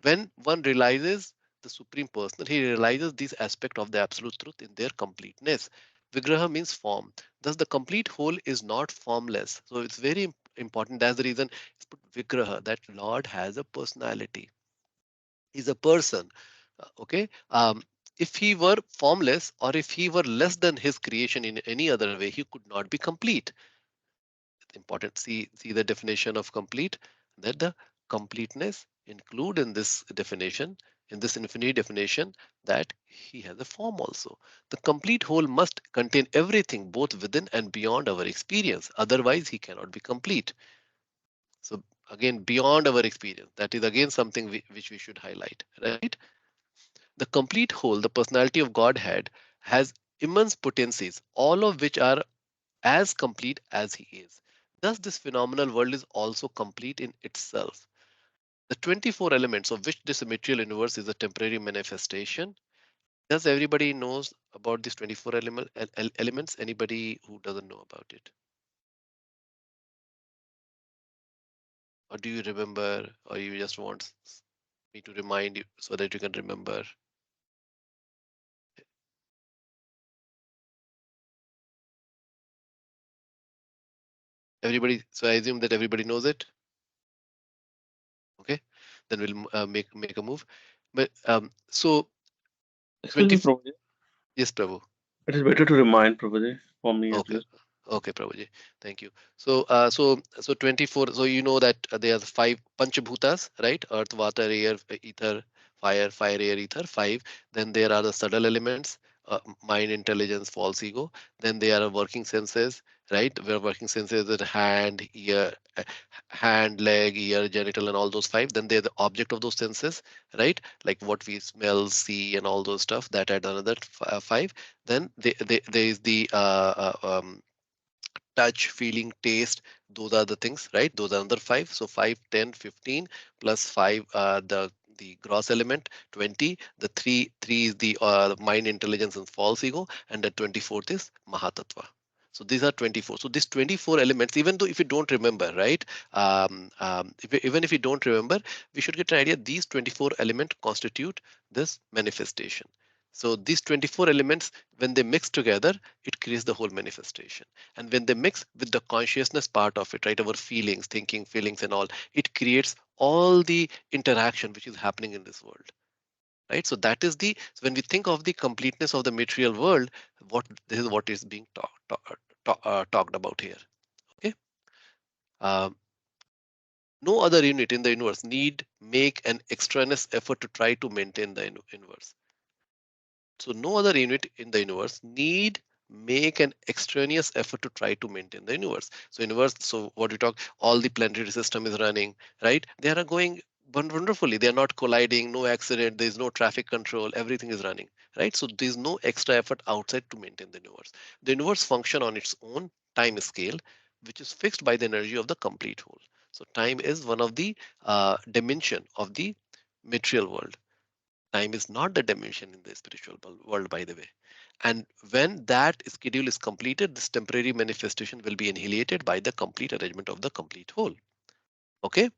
When one realizes the Supreme Personal, he realizes these aspects of the Absolute Truth in their completeness. Vigraha means form. Thus, the complete whole is not formless. So it's very important. That's the reason it's put Vigraha, that Lord has a personality. He's a person. Okay. If he were formless, or if he were less than his creation in any other way, he could not be complete. Important. See the definition of complete, that the completeness include in this definition, in this infinite definition, that he has a form also. The complete whole must contain everything both within and beyond our experience, otherwise he cannot be complete. So again, beyond our experience, that is again something which we should highlight, right? The complete whole, the personality of Godhead, has immense potencies, all of which are as complete as he is. Thus, this phenomenal world is also complete in itself. The 24 elements of which this material universe is a temporary manifestation. Does everybody knows about these 24 elements? Anybody who doesn't know about it? Or do you remember, or you just want me to remind you so that you can remember? Everybody, so I assume that everybody knows it. Okay, then we'll make a move. But so Excuse 20. me, Prabhuji. Yes, Prabhu. It is better to remind Prabhuji for me at Okay. least. Okay, Prabhuji. Thank you. So 24. So you know that there are five Panchabhutas, right? Earth, water, air, ether, fire, air, ether, 5. Then there are the subtle elements, mind, intelligence, false ego. Then there are working senses, right? Where working senses are hand, ear, hand, leg, ear, genital, and all those 5. Then they're the object of those senses, right? Like what we smell, see, and all those stuff. That add another 5. Then there is the touch, feeling, taste. Those are the things, right? Those are another 5. So 5, 10, 15 plus 5, the gross element 20. The three is the mind, intelligence, and false ego, and the 24th is mahatattva. So these are 24. So these 24 elements, even though if you don't remember, right? Even if you don't remember, we should get an idea. These 24 elements constitute this manifestation. So these 24 elements, when they mix together, it creates the whole manifestation. And when they mix with the consciousness part of it, right, our feelings, thinking, feelings, and all, it creates all the interaction which is happening in this world, right? So that is the, so when we think of the completeness of the material world, what this is what is being talked about here. Okay. Um, no other unit in the universe need make an extraneous effort to try to maintain the universe. So no other unit in the universe need make an extraneous effort to try to maintain the universe. So universe, so what we talk, all the planetary system is running, right? They are going wonderfully. They are not colliding, no accident, there is no traffic control, everything is running, right? So there is no extra effort outside to maintain the universe. The universe function on its own time scale, which is fixed by the energy of the complete whole. So time is one of the dimension of the material world. Time is not the dimension in the spiritual world, by the way. And when that schedule is completed, this temporary manifestation will be annihilated by the complete arrangement of the complete whole. Okay,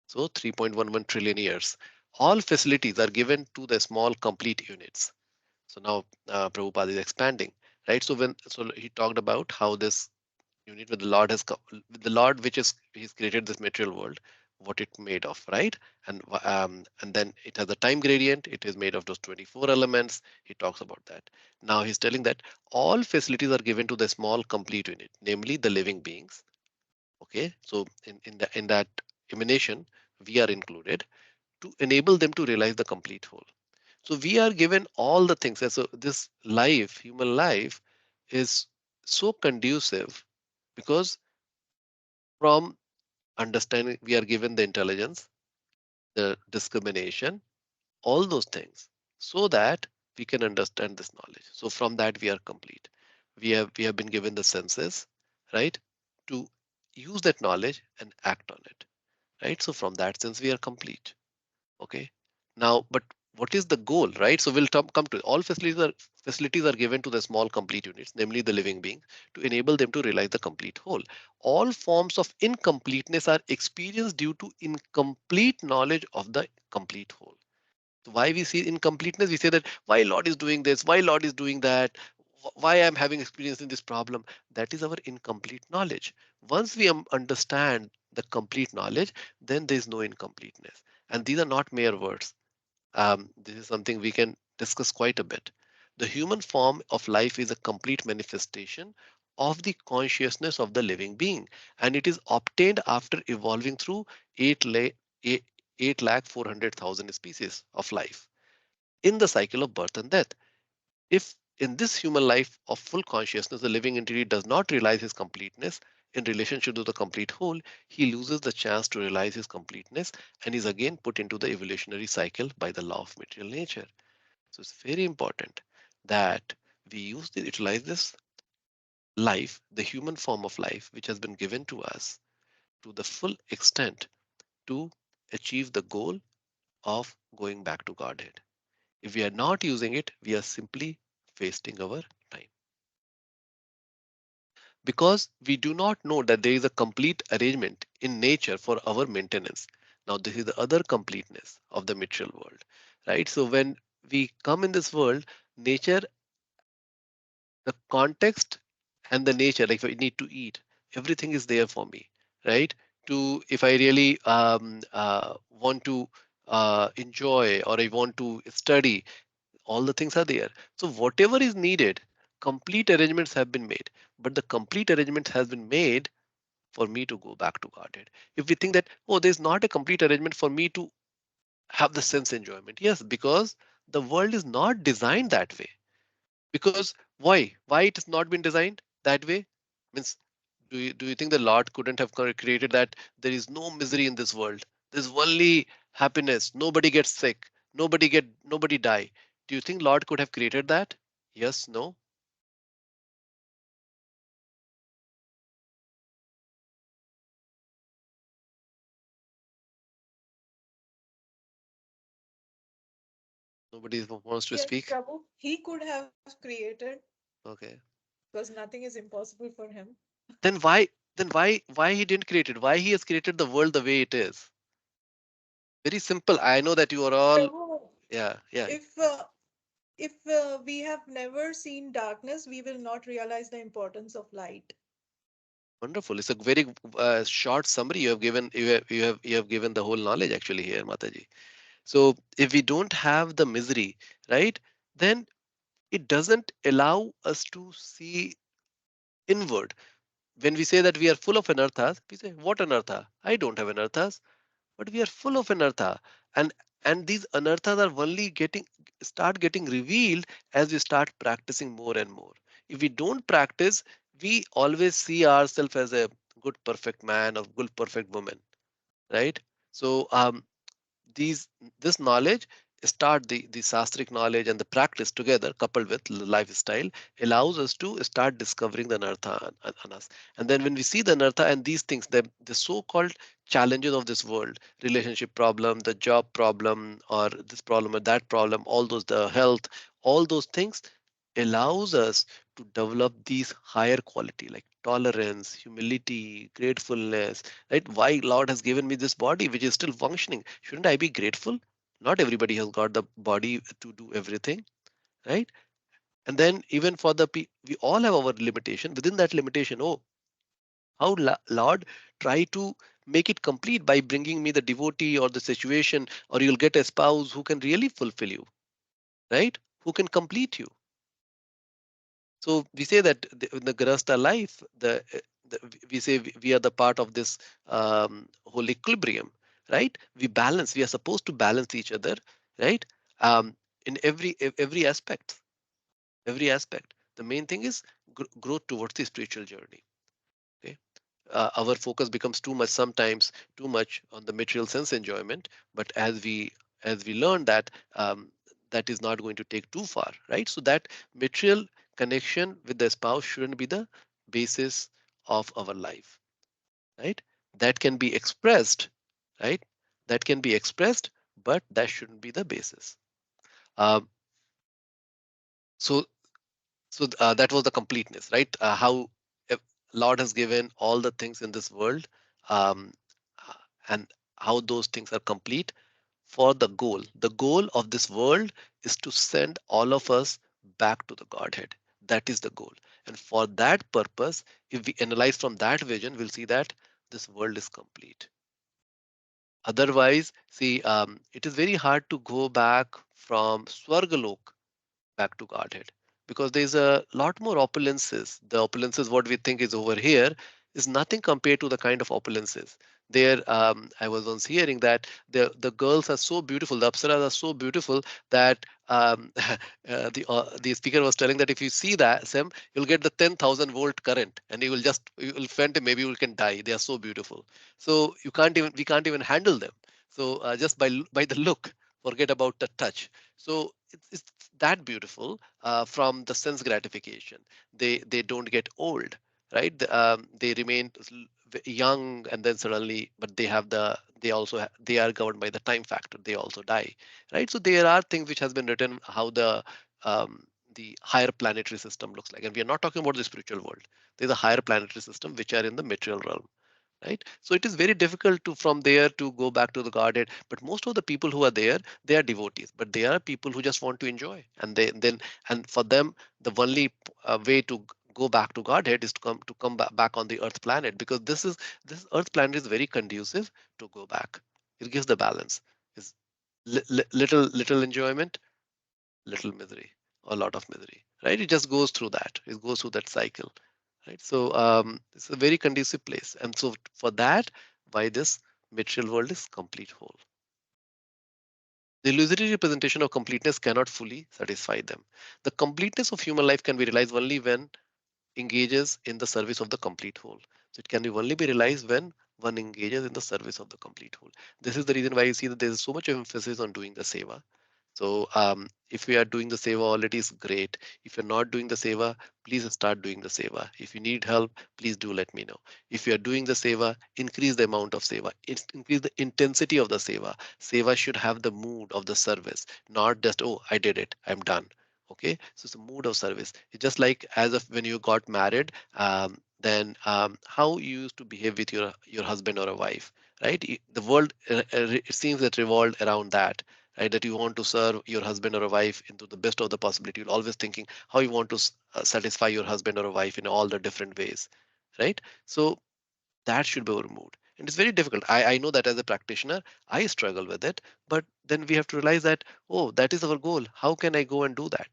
so 3.11 trillion years. All facilities are given to the small complete units. So now Prabhupada is expanding, right? So so he talked about how this unit with the Lord has come, with the Lord, which is He's created this material world, what it made of, right? And then it has a time gradient. It is made of those 24 elements. He talks about that. Now he's telling that all facilities are given to the small complete unit, namely the living beings. Okay, so in that emanation, we are included to enable them to realize the complete whole. So we are given all the things. And so this life, human life, is so conducive because from understanding we are given the intelligence, the discrimination, all those things, so that we can understand this knowledge. So from that we are complete. We have been given the senses, right, to use that knowledge and act on it, right? So from that sense we are complete. Okay. Now, but what is the goal, right? So we'll come to it. All facilities are given to the small complete units, namely the living being, to enable them to realize the complete whole. All forms of incompleteness are experienced due to incomplete knowledge of the complete whole. So why we see incompleteness? We say that why Lord is doing this, why Lord is doing that, why I'm having experience in this problem. That is our incomplete knowledge. Once we understand the complete knowledge, then there is no incompleteness. And these are not mere words. This is something we can discuss quite a bit. The human form of life is a complete manifestation of the consciousness of the living being, and it is obtained after evolving through 8 lakh 400,000 species of life in the cycle of birth and death. If in this human life of full consciousness, the living entity does not realize his completeness in relationship to the complete whole, he loses the chance to realize his completeness and is again put into the evolutionary cycle by the law of material nature. So it's very important that we utilize this life, the human form of life, which has been given to us to the full extent to achieve the goal of going back to Godhead. If we are not using it, we are simply wasting our time. Because we do not know that there is a complete arrangement in nature for our maintenance. Now, this is the other completeness of the material world, right? So when we come in this world, nature, the context and the nature, like if I need to eat, everything is there for me, right? To if I really want to enjoy or I want to study, all the things are there. So whatever is needed, complete arrangements have been made. But the complete arrangement has been made for me to go back to Godhead. If we think that, oh, there's not a complete arrangement for me to have the sense enjoyment. Yes, because the world is not designed that way. Because why it has not been designed that way? Means, do you think the Lord couldn't have created that there is no misery in this world? There's only happiness. Nobody gets sick. Nobody die. Do you think Lord could have created that? Yes, no. Nobody wants to Yes, speak. Prabhu, he could have created Okay. because nothing is impossible for him. Then why he didn't create it? Why he has created the world the way it is? Very simple. I know that you are all, Prabhu, yeah. if we have never seen darkness, we will not realize the importance of light. Wonderful. It's a very short summary you have given. You have given the whole knowledge actually here, Mataji. So if we don't have the misery, right, then it doesn't allow us to see inward. When we say that we are full of anarthas, we say, what anartha? I don't have anarthas, but we are full of anartha. And and these anarthas are only getting revealed as we start practicing more and more. If we don't practice, we always see ourselves as a good perfect man or good perfect woman, right? So these this knowledge start the sastric knowledge and the practice together coupled with lifestyle allows us to start discovering the anartha on us. And then when we see the anartha and these things, the so-called challenges of this world, relationship problem, the job problem, or this problem or that problem, all those, the health, all those things allows us to develop these higher quality like tolerance, humility, gratefulness, right? Why Lord has given me this body which is still functioning? Shouldn't I be grateful? Not everybody has got the body to do everything, right? And then even for we all have our limitation. Within that limitation, oh, how Lord try to make it complete by bringing me the devotee or the situation, or you'll get a spouse who can really fulfill you, right? Who can complete you. So we say that in the Grahastha life, we say we are the part of this whole equilibrium, right? We balance. We are supposed to balance each other, right? In every aspect, every aspect. The main thing is growth towards the spiritual journey. Okay, our focus becomes too much sometimes, too much on the material sense enjoyment. But as we learn that that is not going to take too far, right? So that material connection with the spouse shouldn't be the basis of our life, right? That can be expressed, right? That can be expressed, but that shouldn't be the basis. Um, so that was the completeness, right? How Lord has given all the things in this world, um, uh, and how those things are complete for the goal. The goal of this world is to send all of us back to the Godhead. That is the goal. And for that purpose, if we analyze from that vision, we'll see that this world is complete. Otherwise, see, it is very hard to go back from Swargalok back to Godhead because there's a lot more opulences. The opulences, what we think is over here, is nothing compared to the kind of opulences. There, I was once hearing that the girls are so beautiful, the apsaras are so beautiful that the speaker was telling that if you see that Sam, you'll get the 10,000 volt current, and you will faint, maybe you can die. They are so beautiful. So we can't even handle them. So just by the look, forget about the touch. So it's that beautiful from the sense gratification. They don't get old, right? They remain young, and then suddenly, but they are governed by the time factor. They also die, right? So there are things which has been written how um, the higher planetary system looks like, and we are not talking about the spiritual world. There's a higher planetary system which are in the material realm, right? So it is very difficult to from there to go back to the Godhead. But most of the people who are there, they are devotees, but they are people who just want to enjoy, and and for them the only way to go back to Godhead is to come back on the Earth planet, because this Earth planet is very conducive to go back. It gives the balance. Is little enjoyment, little misery, a lot of misery, right? It just goes through that. It goes through that cycle, right? So it's a very conducive place, and so for that, why this material world is complete whole. The illusory representation of completeness cannot fully satisfy them. The completeness of human life can be realized only when engages in the service of the complete whole. So it can only be realized when one engages in the service of the complete whole. This is the reason why you see that there is so much emphasis on doing the seva. So if we are doing the seva already is great. If you're not doing the seva, please start doing the seva. If you need help, please do let me know. If you are doing the seva, increase the amount of seva, increase the intensity of the seva. Seva should have the mood of the service, not just, oh, I did it, I'm done. Okay, so it's a mood of service. It's just like as of when you got married, then how you used to behave with your husband or a wife, right? The world it seems that revolved around that, right? That you want to serve your husband or a wife into the best of the possibility. You're always thinking how you want to satisfy your husband or a wife in all the different ways, right? So that should be removed. And it's very difficult. I know that as a practitioner, I struggle with it, but then we have to realize that, oh, that is our goal. How can I go and do that?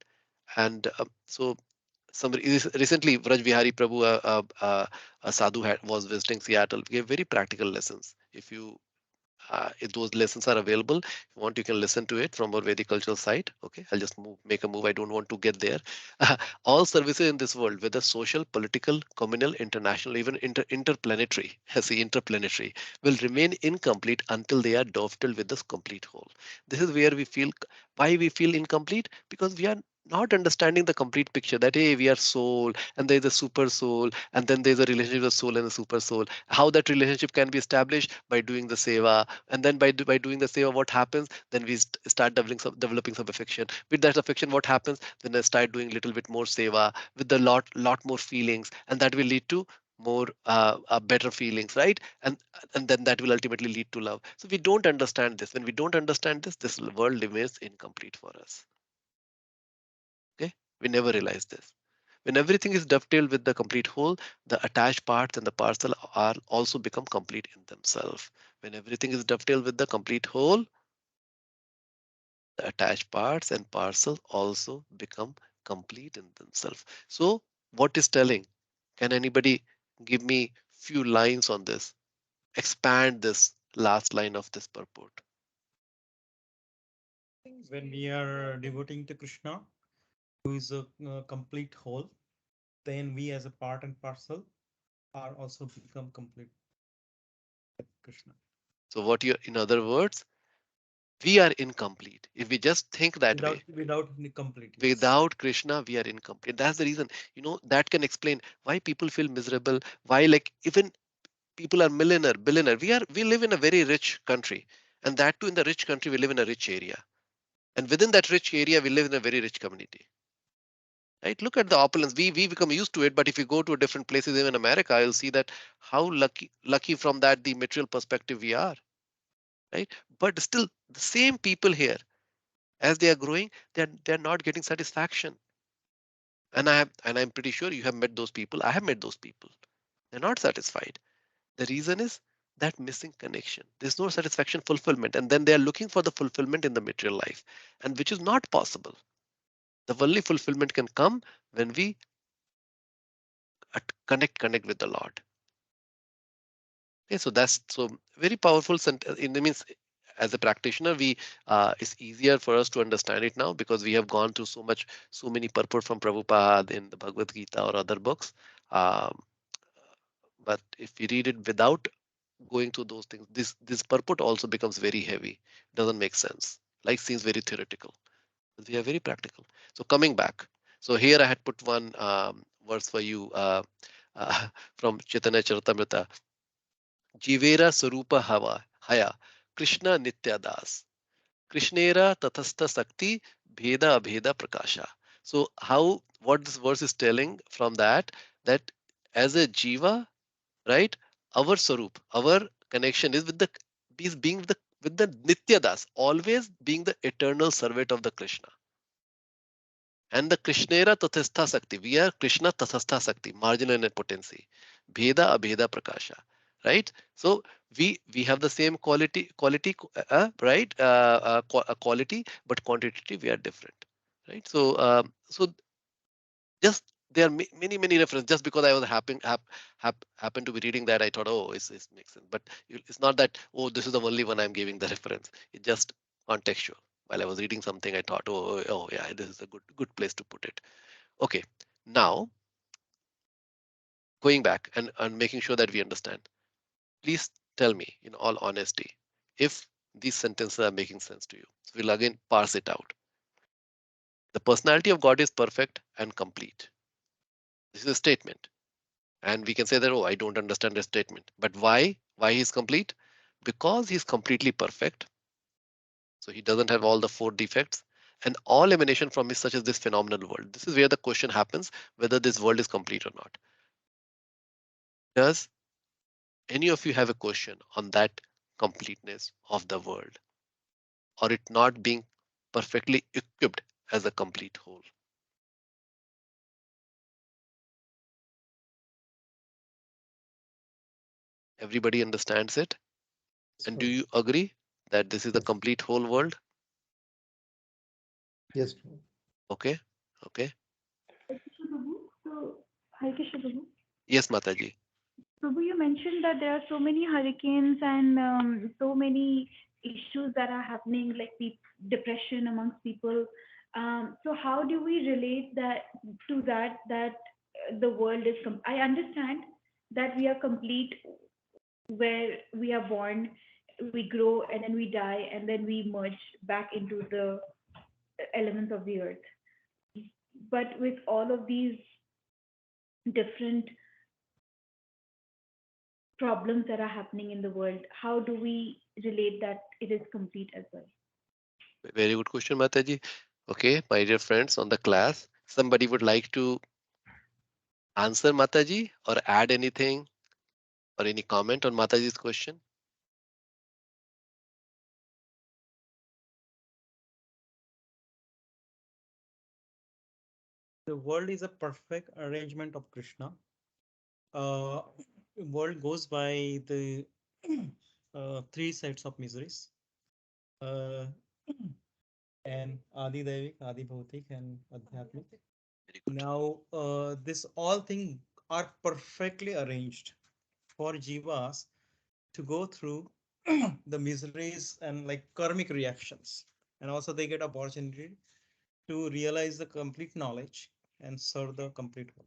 And so recently, Vraj Vihari Prabhu, a sadhu was visiting Seattle, gave very practical lessons. If those lessons are available, if you want, you can listen to it from our Vedic cultural site. Okay, I'll just make a move. I don't want to get there. All services in this world, whether social, political, communal, international, even interplanetary, see, interplanetary, will remain incomplete until they are dovetailed with this complete whole. This is where we feel why we feel incomplete, because we are not understanding the complete picture that hey, we are soul and there is a super soul, and then there's a relationship with soul and a super soul. How that relationship can be established by doing the seva, and then by doing the seva, what happens? Then we start developing some affection. With that affection, what happens? Then I start doing a little bit more seva with the lot more feelings, and that will lead to more better feelings, right? And then that will ultimately lead to love. So we don't understand this. When we don't understand this, this world remains incomplete for us. Okay, we never realize this. When everything is dovetailed with the complete whole, the attached parts and the parcel are also become complete in themselves. When everything is dovetailed with the complete whole, the attached parts and parcel also become complete in themselves. So what is telling? Can anybody give me few lines on this? Expand this last line of this purport. When we are devoting to Krishna, who is a complete whole, then we as a part and parcel are also become complete with Krishna. So what you, in other words, we are incomplete. If we just think that way, Without complete. Yes. without Krishna, we are incomplete. That's the reason, that can explain why people feel miserable, why like even people are millionaire, billionaire. We live in a very rich country, and that too in the rich country, we live in a rich area. And within that rich area, we live in a very rich community. Right? Look at the opulence. We become used to it, but if you go to different places, even America, you'll see that how lucky from that the material perspective we are. Right? But still the same people here, as they are growing, they're not getting satisfaction. And I'm pretty sure you have met those people. I have met those people. They're not satisfied. The reason is that missing connection. There's no satisfaction, fulfillment, and then they are looking for the fulfillment in the material life, and which is not possible. The only fulfillment can come when we connect with the Lord. Okay, so that's so very powerful. In the means, as a practitioner, it's easier for us to understand it now because we have gone through so many purport from Prabhupada in the Bhagavad Gita or other books. Um, but if we read it without going through those things, this purport also becomes very heavy. Doesn't make sense. Like seems very theoretical. But we are very practical. So coming back. So here I had put one verse for you from Chaitanya Charitamrita. Jivera Sarupa Haya Krishna Nitya Das. Krishnera Tathastha Sakti Bheda Abheda Prakasha. So how what this verse is telling from that as a jiva, right? Our Sarup, our connection is with the is being with the Nitya Das, always being the eternal servant of the Krishna. And the Krishnera Tathastha Sakti. We are Krishna Tathastha Sakti, marginal in potency. Bheda Abheda Prakasha. Right? So we have the same right? Quality, but quantitative we are different. Right? So just there are many references. Just because I was happened to be reading that, I thought, oh, it makes sense. But it's not that, oh, this is the only one I'm giving the reference. It's just contextual. While I was reading something, I thought, oh yeah, this is a good place to put it. Okay, now going back and making sure that we understand. Please tell me in all honesty if these sentences are making sense to you. So we'll again parse it out. The personality of God is perfect and complete. This is a statement. And we can say that, oh, I don't understand the statement. But why? Why he's complete? Because he's completely perfect. So he doesn't have all the four defects. And all emanation from is such as this phenomenal world. This is where the question happens whether this world is complete or not. Does any of you have a question on that completeness of the world or it not being perfectly equipped as a complete whole? Everybody understands it? Yes, And do Prabhu. you agree that this is the Yes. complete whole world? Yes, Prabhu. Okay. Okay. Prabhu, so, Hare Krishna Prabhu. Yes, Mataji. Prabhu, you mentioned that there are so many hurricanes and so many issues that are happening, like depression amongst people. So how do we relate that to that the world is? I understand that we are complete where we are born, we grow, and then we die, and then we merge back into the elements of the earth. But with all of these different problems that are happening in the world, how do we relate that it is complete as well? Very good question, Mataji. Okay, my dear friends on the class, somebody would like to answer Mataji or add anything or any comment on Mataji's question? The world is a perfect arrangement of Krishna. Uh, World goes by the three sets of miseries. Uh, and Adi Daivik, Adi Bhautik, and Adhyatmik. Very good. Now, this all things are perfectly arranged for jivas to go through the miseries and like karmic reactions, and also they get opportunity to realize the complete knowledge and serve the complete whole.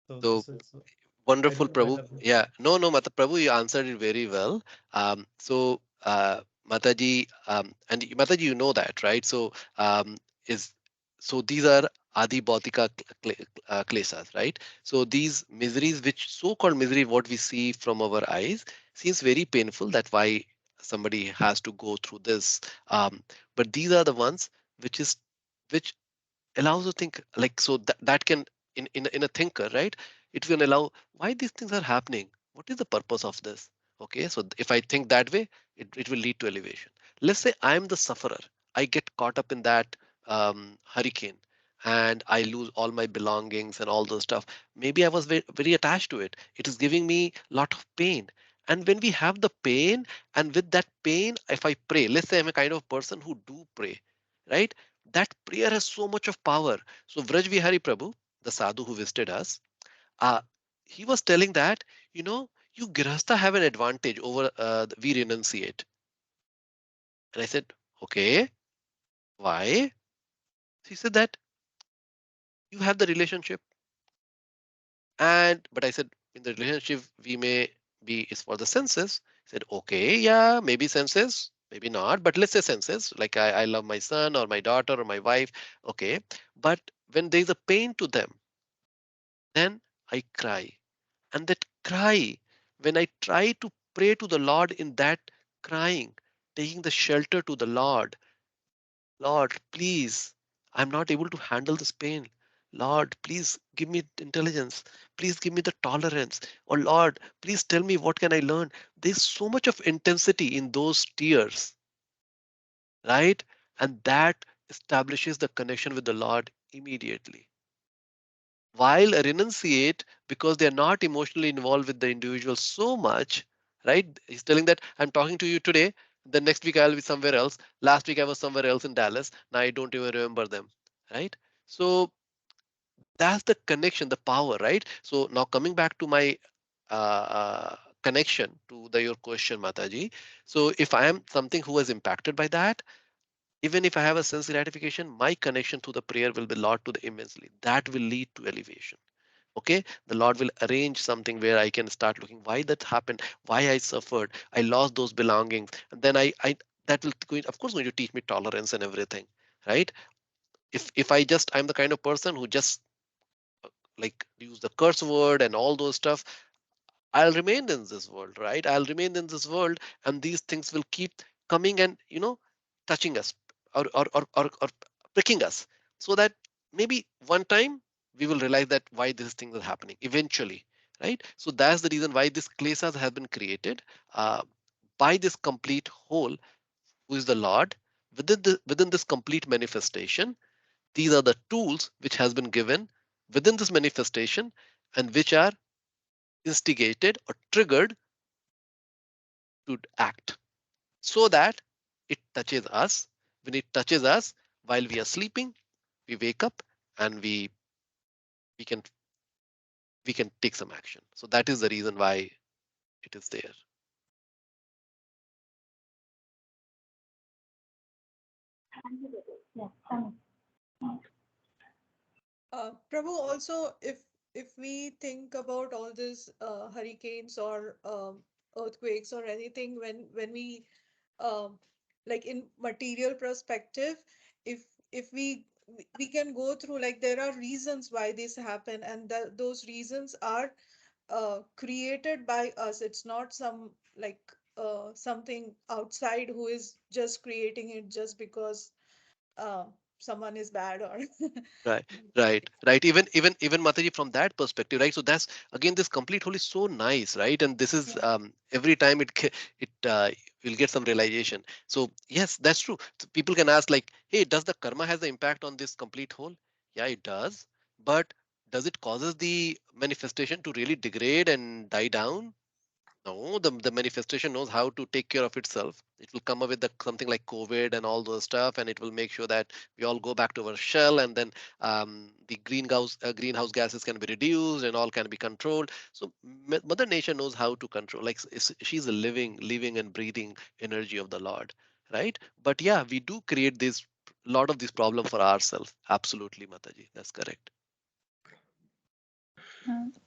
So So this is I wonderful, don't know Prabhu. whether Yeah, no, Mata Prabhu, you answered it very well. Mataji, and Mataji, you know that, right? Is so these are Adi Bhautika kleshas, right? So these miseries, which so-called misery, what we see from our eyes, seems very painful. That's why somebody has to go through this. But these are the ones which allows you to think like so that can in a thinker, right? It will allow why these things are happening, what is the purpose of this. Okay, so if I think that way, it will lead to elevation. Let's say I am the sufferer, I get caught up in that hurricane and I lose all my belongings and all those stuff. Maybe I was very attached to it, it is giving me a lot of pain. And when we have the pain, and with that pain, if I pray, let's say I'm a kind of person who do pray, right? That prayer has so much of power. So Vraj Vihari Prabhu, the sadhu who visited us, uh, he was telling that, you Grihastha have an advantage over we renunciate. And I said, okay, why? He said that you have the relationship. But I said, in the relationship, we may be is for the senses. He said, okay, yeah, maybe senses, maybe not, but let's say senses, like I love my son or my daughter or my wife. Okay. But when there is a pain to them, then I cry. And that cry, when I try to pray to the Lord in that crying, taking the shelter to the Lord, please, I'm not able to handle this pain. Lord, please give me intelligence. Please give me the tolerance. Or Lord, please tell me what can I learn. There's so much of intensity in those tears, right? And that establishes the connection with the Lord immediately. While a renunciate, because they're not emotionally involved with the individual so much, right? He's telling that I'm talking to you today, the next week I'll be somewhere else. Last week I was somewhere else in Dallas. Now I don't even remember them, right? So that's the connection, the power, right? So now coming back to my connection to your question, Mataji. So if I am something who is impacted by that, even if I have a sense gratification, my connection to the prayer will be Lord to the immensely. That will lead to elevation. Okay, the Lord will arrange something where I can start looking why that happened, why I suffered, I lost those belongings, and then I that will of course going to teach me tolerance and everything, right? If I just I'm the kind of person who just like use the curse word and all those stuff, I'll remain in this world, right? I'll remain in this world, and these things will keep coming and touching us or pricking us, so that maybe one time we will realize that why these things are happening eventually, right? So that's the reason why this klesas have been created uh, by this complete whole, who is the Lord. Within this complete manifestation, these are the tools which has been given within this manifestation, and which are instigated or triggered to act, so that it touches us. When it touches us while we are sleeping, we wake up and we can we can take some action. So that is the reason why it is there. Yes, thank you. Prabhu, also, if we think about all these hurricanes or earthquakes or anything, when we um, like in material perspective, if if we can go through, like, there are reasons why this happen, and those reasons are created by us. It's not some, like, something outside who is just creating it just because uh, someone is bad or Right, right. Even Mataji, from that perspective, right? So that's again this complete whole is so nice, right? And this is yeah. every time it will get some realization. So yes, that's true. So people can ask like, hey, does the karma has the impact on this complete whole? Yeah, it does. But does it causes the manifestation to really degrade and die down? No, the manifestation knows how to take care of itself. It will come up with something like COVID and all those stuff, and it will make sure that we all go back to our shell, and then the greenhouse gases can be reduced and all can be controlled. So Mother Nature knows how to control. Like she's a living and breathing energy of the Lord, right? But yeah, we do create this lot of this problem for ourselves. Absolutely, Mataji, that's correct.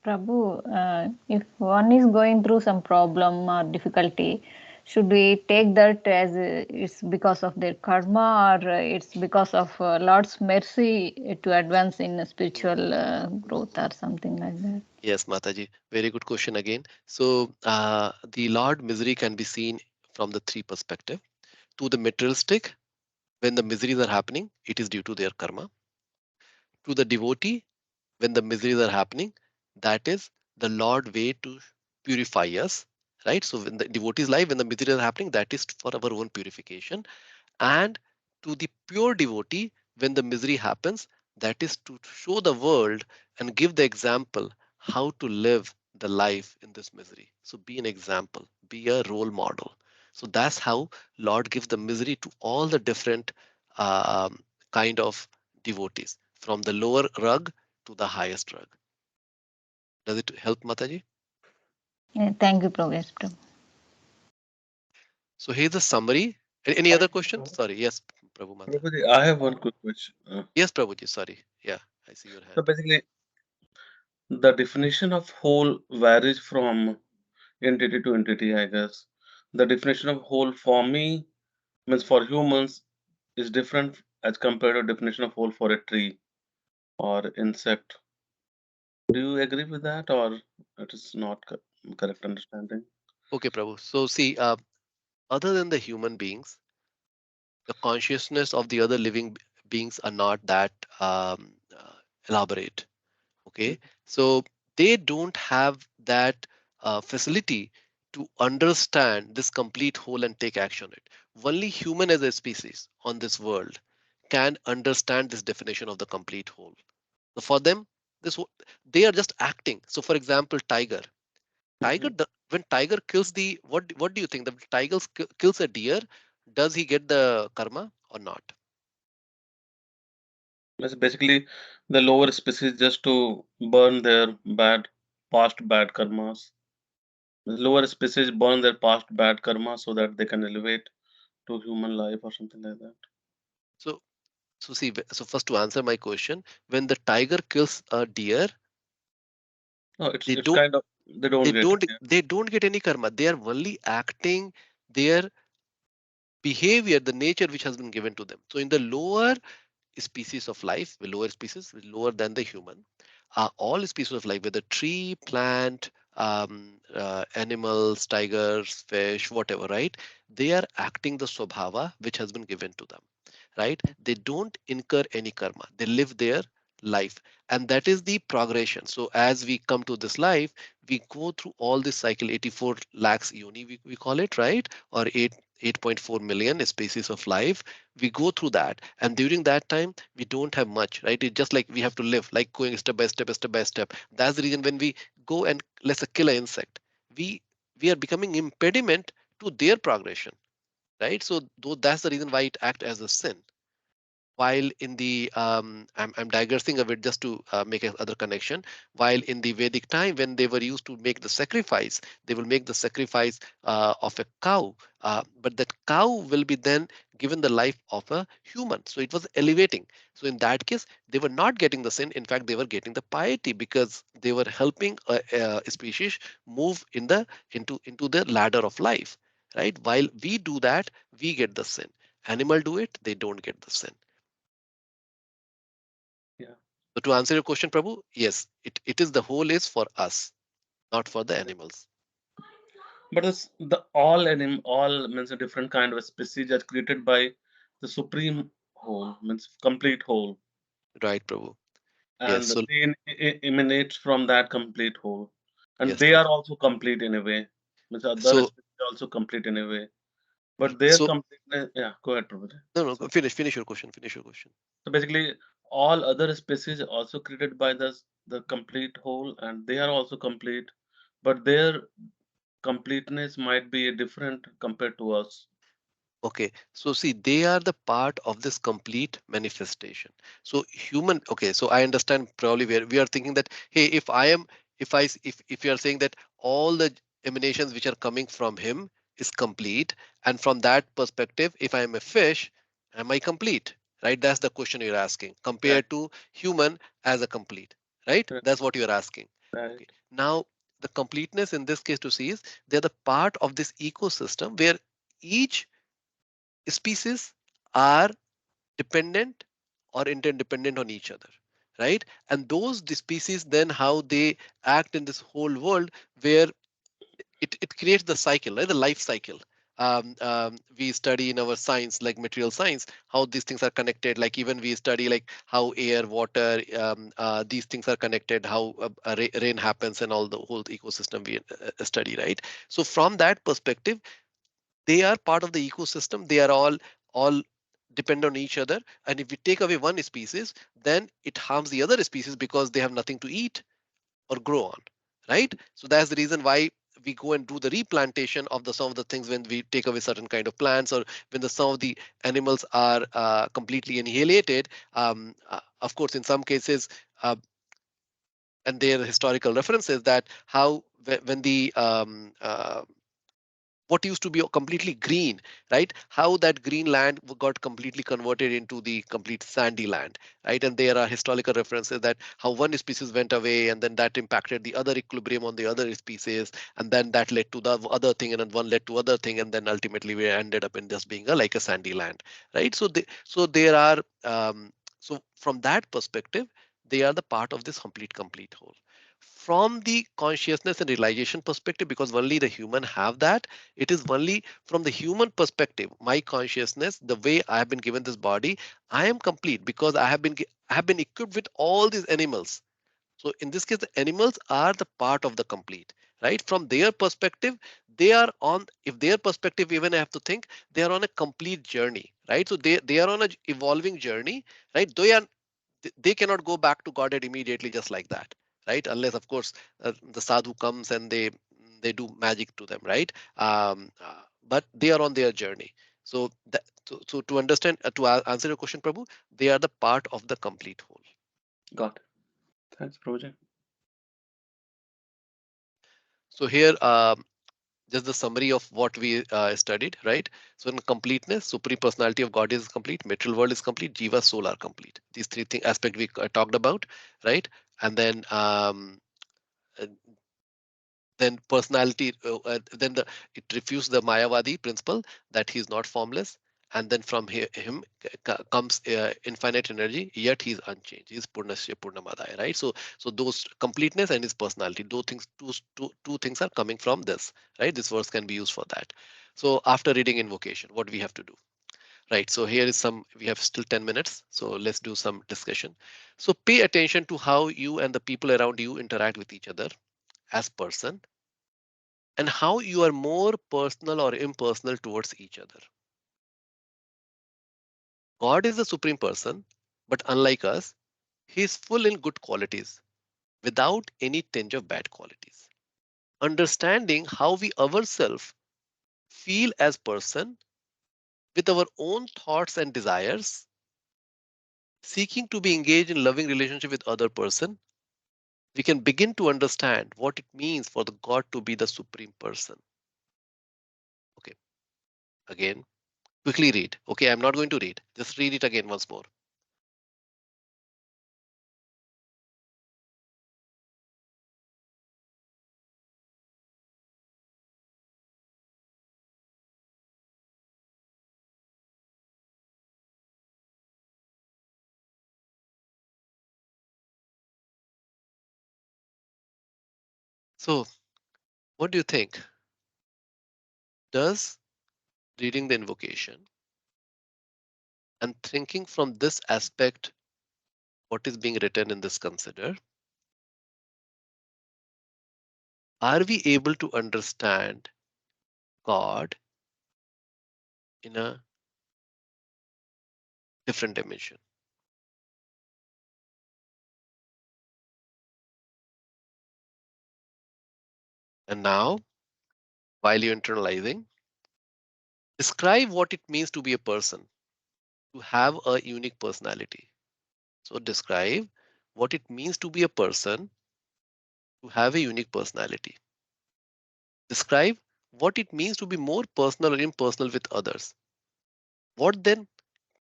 Prabhu, if one is going through some problem or difficulty, should we take that as it's because of their karma, or it's because of Lord's mercy to advance in spiritual growth or something like that? Yes, Mataji, very good question again. So the Lord misery can be seen from the three perspective. To the materialistic, when the miseries are happening, it is due to their karma. To the devotee, when the miseries are happening, that is the Lord way to purify us, right? So when the devotee's life, when the miseries are happening, that is for our own purification. And to the pure devotee, when the misery happens, that is to show the world and give the example how to live the life in this misery. So be an example, be a role model. So that's how Lord gives the misery to all the different um, kind of devotees, from the lower rug to the highest rug. Does it help, Mataji? Thank you, Prabhu. Yes, Prabhu. So here's the summary. Any other questions? Sorry, yes, Prabhu Mata. Prabhuji, I have one quick question. Yes, Prabhuji, sorry. Yeah, I see your So hand. basically, the definition of whole varies from entity to entity, I guess. The definition of whole for me means for humans is different as compared to definition of whole for a tree or insect. Do you agree with that, or it is not correct understanding? Okay, Prabhu. So see, other than the human beings, the consciousness of the other living beings are not that elaborate. Okay, so they don't have that facility to understand this complete whole and take action on it. Only human as a species on this world can understand this definition of the complete whole. So for them, they are just acting. So for example, tiger, when tiger kills the what do you think? The tiger kills a deer, does he get the karma or not? It's basically the lower species just to burn their past bad karmas. Lower species burn their past bad karma so that they can elevate to human life or something like that. So see, so first to answer my question, when the tiger kills a deer, No, they it's don't kind of they don't get it. Yeah. they don't get any karma. They are only acting their behavior, the nature which has been given to them. So in the lower species of life, the lower species, lower than the human, all species of life, whether tree, plant, animals, tigers, fish, whatever, right? They are acting the swabhava which has been given to them, right? They don't incur any karma. They live their life. And that is the progression. So as we come to this life, we go through all this cycle, 84 lakhs yoni, we call it, right? Or 8.4 million species of life. We go through that. And during that time, we don't have much, right? It's just like we have to live, like going step by step, step by step. That's the reason when we go and let's say kill an insect, we we are becoming impediment to their progression, right? So though that's the reason why it acts as a sin. While in the I'm digressing a bit just to make another connection. While in the Vedic time, when they were used to make the sacrifice, they will make the sacrifice of a cow, but that cow will be then given the life of a human, so it was elevating. So in that case, they were not getting the sin. In fact, they were getting the piety because they were helping a species move in the into the ladder of life, right? While we do that, we get the sin. Animal do it, they don't get the sin. Yeah. So to answer your question, Prabhu, yes, it is the whole is for us, not for the animals. But it's the all means a different kind of species that's created by the supreme whole, means complete whole, Right, Prabhu. Yes. and So they emanate from that complete whole, and yes, they are Prabhu. also complete in a way. Means other So species are also complete in a way, but their so completeness. Yeah, go ahead, Prabhu. no, no, Sorry. finish your question. Finish your question. So basically, all other species are also created by the complete whole, and they are also complete, but their completeness might be different compared to us. Okay, so see, they are the part of this complete manifestation. So human, okay, so I understand probably where we are thinking that, hey, if I am, if you are saying that all the emanations which are coming from him is complete, and from that perspective, if I am a fish, am I complete? Right? That's the question you're asking, Right, compared to human as a complete, right? right, That's what you're asking. Okay. right. Now, the completeness in this case to see is they're the part of this ecosystem where each species are dependent or interdependent on each other, right? And those the species then how they act in this whole world where it creates the cycle, right? The life cycle. We study in our science like material science how these things are connected, like even we study like how air, water, these things are connected, how rain happens and all the whole ecosystem we study, right? So from that perspective, they are part of the ecosystem. They are all depend on each other, and if we take away one species, then it harms the other species because they have nothing to eat or grow on, right? So that's the reason why we go and do the replantation of the some of the things when we take away certain kind of plants, or when the some of the animals are completely annihilated. Of course, in some cases, uh, and there are historical references that how when the what used to be completely green, right? How that green land got completely converted into the complete sandy land, right? And there are historical references that how one species went away and then that impacted the other equilibrium on the other species, and then that led to the other thing, and then one led to other thing, and then ultimately we ended up in just being a like a sandy land, right? So there are so from that perspective, they are the part of this complete whole. From the consciousness and realization perspective, because only the human have that, it is only from the human perspective, my consciousness, the way I have been given this body, I am complete because I have been equipped with all these animals. So in this case, the animals are the part of the complete, right? From their perspective, they are on, if their perspective, even I have to think, they are on a complete journey, right? So they are on a evolving journey, right? They cannot go back to Godhead immediately just like that, right? Unless, of course, the sadhu comes and they do magic to them, right? But they are on their journey. So, so to understand, to answer your question, Prabhu, they are the part of the complete whole. Got it. Thanks, Prabhuji. So here, just the summary of what we studied, right? So in completeness, supreme personality of God is complete, material world is complete, jiva, soul are complete. These three aspects we talked about, right? And uh, then personality, then it refutes the Mayavadi principle that he is not formless, and then from him comes infinite energy, yet he is unchanged. He is Purnasya Purnamadaya, right? So those completeness and his personality, two things are coming from this, right? This verse can be used for that. So after reading invocation, what we have to do? Right, so here is some, we have still 10 minutes, so let's do some discussion. So pay attention to how you and the people around you interact with each other as person, and how you are more personal or impersonal towards each other. God is the supreme person, but unlike us, he is full in good qualities without any tinge of bad qualities. Understanding how we ourselves feel as person with our own thoughts and desires, seeking to be engaged in loving relationship with other person, we can begin to understand what it means for the God to be the supreme person. Okay, again, quickly read. Okay, I'm not going to read. Just read it again once more. So, what do you think? Does reading the invocation and thinking from this aspect, what is being written in this consider, are we able to understand God in a different dimension? And now, while you're internalizing, describe what it means to be a person, to have a unique personality. So describe what it means to be a person, to have a unique personality. Describe what it means to be more personal or impersonal with others. What then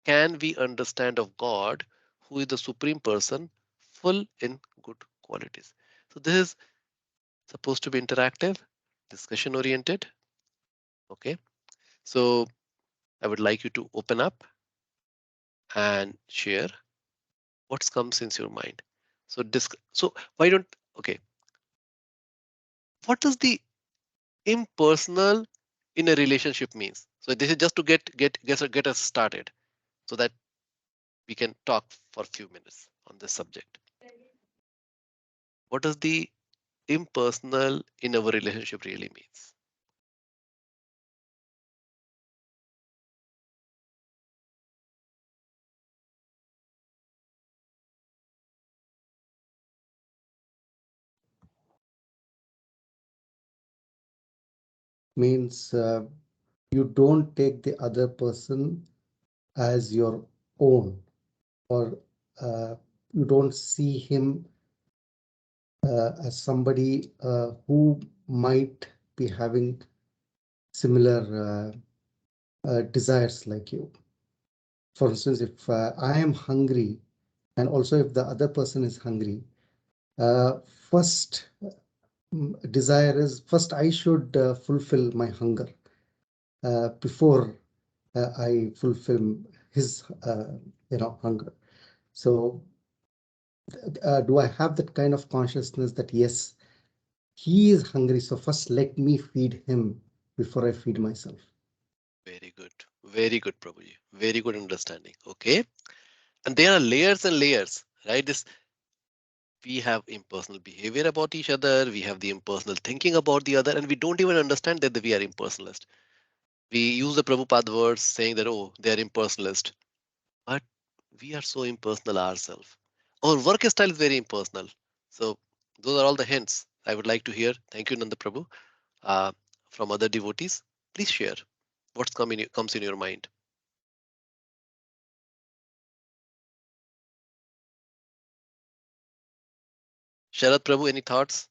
can we understand of God, who is the supreme person, full in good qualities? So this is supposed to be interactive, discussion oriented. Okay. So I would like you to open up and share what comes into your mind. So why don't, okay, what does the impersonal in a relationship means? So this is just to get us started so that we can talk for a few minutes on this subject. What does the impersonal in our relationship really means? Means you don't take the other person as your own, or you don't see him as somebody who might be having similar desires like you. For instance, if I am hungry, and also if the other person is hungry, first desire is first I should fulfill my hunger before I fulfill his hunger. So do I have that kind of consciousness that yes, he is hungry, so first let me feed him before I feed myself? Very good. Very good, Prabhuji. Very good understanding. Okay. And there are layers and layers, right? This, we have impersonal behavior about each other. We have the impersonal thinking about the other, and we don't even understand that we are impersonalist. We use the Prabhupada words saying that, oh, they are impersonalist, but we are so impersonal ourselves. Our work style is very impersonal. So those are all the hints I would like to hear. Thank you, Nanda Prabhu. Uh, from other devotees, please share what's comes in your mind. Sharad Prabhu, any thoughts?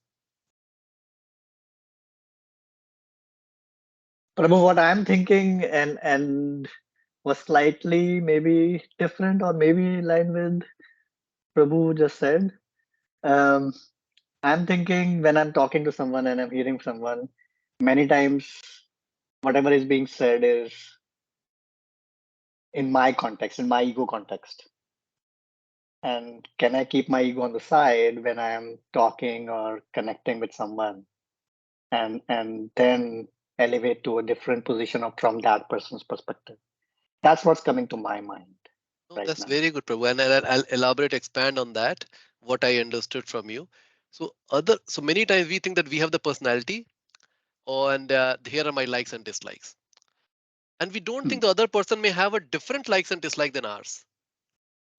Prabhu, what I'm thinking and was slightly maybe different or maybe in line with Prabhu just said. Um, I'm thinking when I'm talking to someone and I'm hearing someone, many times whatever is being said is in my context, in my ego context. And can I keep my ego on the side when I'm talking or connecting with someone and then elevate to a different position of from that person's perspective? That's what's coming to my mind No, right that's now. very good, Prabhu. And I'll elaborate, expand on that, what I understood from you. So many times we think that we have the personality, and here are my likes and dislikes. And we don't Hmm. think the other person may have a different likes and dislike than ours,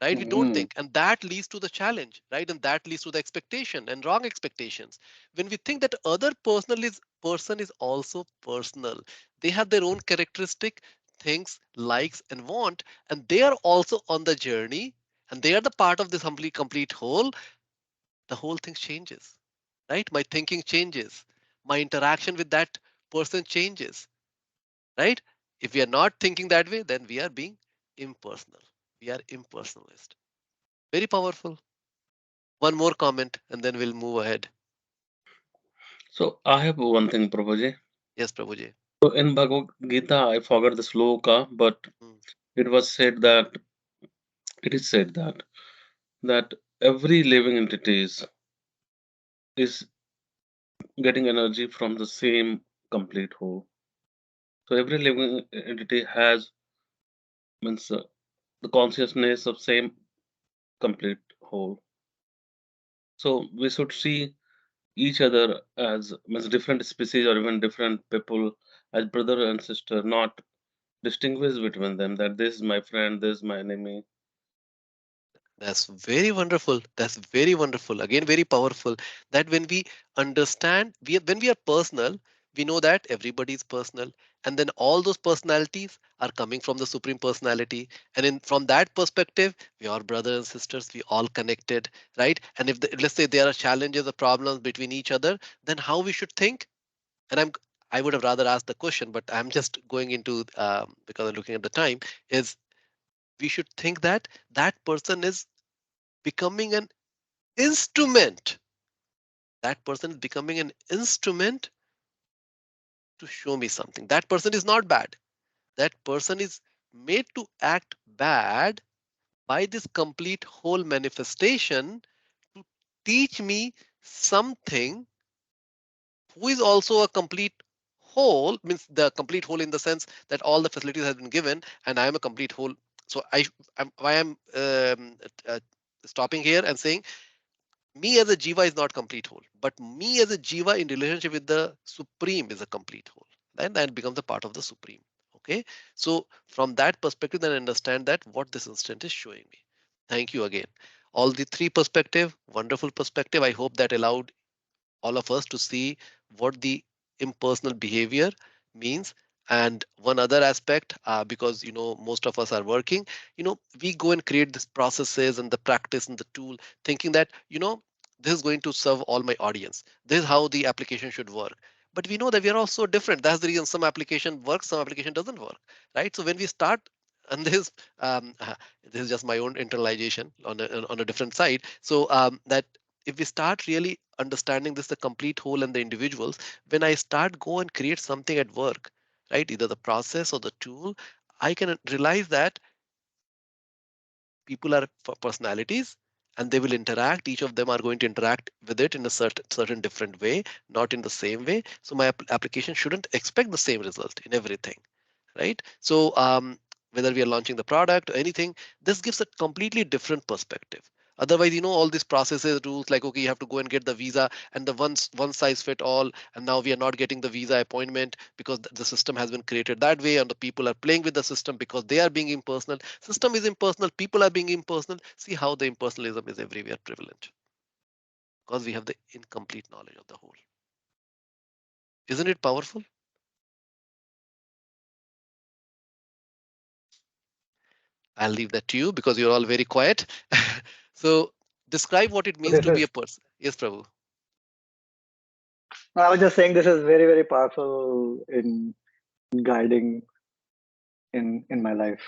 right? We don't Hmm. think, and that leads to the challenge, right? And that leads to the expectation and wrong expectations. When we think that other person is also personal, they have their own characteristic things, likes and want, and they are also on the journey, and they are the part of this complete whole. The whole thing changes, right? My thinking changes, my interaction with that person changes, right? If we are not thinking that way, then we are being impersonal. We are impersonalist. Very powerful. One more comment and then we'll move ahead. So I have one thing, Prabhuji. Yes, Prabhuji. So in Bhagavad Gita, I forgot the sloka, but Mm. it was said that it is said that every living entities is getting energy from the same complete whole. So every living entity has means the consciousness of same complete whole. So we should see each other as means different species or even different people as brother and sister, not distinguish between them that this is my friend, this is my enemy. That's very wonderful. That's very wonderful. Again, very powerful. That when we understand, when we are personal, we know that everybody is personal, and then all those personalities are coming from the supreme personality. And from that perspective, we are brothers and sisters. We all connected, right? And if let's say there are challenges or problems between each other, then how we should think? And I would have rather asked the question, but I'm just going into because I'm looking at the time. Is we should think that that person is becoming an instrument. That person is becoming an instrument to show me something. That person is not bad. That person is made to act bad by this complete whole manifestation to teach me something, who is also a complete whole, means the complete whole in the sense that all the facilities have been given and I am a complete whole. So why I'm uh, stopping here and saying me as a jiva is not complete whole, but me as a jiva in relationship with the supreme is a complete whole. Then that becomes a part of the supreme. Okay, so from that perspective, then understand that what this instant is showing me. Thank you again. All the three perspective, wonderful perspective. I hope that allowed all of us to see what the impersonal behavior means. And one other aspect, because most of us are working, we go and create these processes and the practice and the tool, thinking that this is going to serve all my audience, this is how the application should work. But we know that we are also different. That's the reason some application works, some application doesn't work, right? So when we start, and um, this is just my own internalization on a different side. So that if we start really understanding this, the complete whole and the individuals, when I start go and create something at work, right, either the process or the tool, I can realize that people are personalities and they will interact, each of them are going to interact with it in a certain different way, not in the same way. So my application shouldn't expect the same result in everything, right? So whether we are launching the product or anything, this gives a completely different perspective. Otherwise, all these processes, rules, like, okay, you have to go and get the visa, and the one size fit all, and now we are not getting the visa appointment because the system has been created that way, and the people are playing with the system because they are being impersonal. System is impersonal, people are being impersonal. See how the impersonalism is everywhere prevalent, because we have the incomplete knowledge of the whole. Isn't it powerful? I'll leave that to you because you're all very quiet. So describe what it means This to be is, a person. Yes, Prabhu. I was just saying this is very, very powerful in guiding in my life.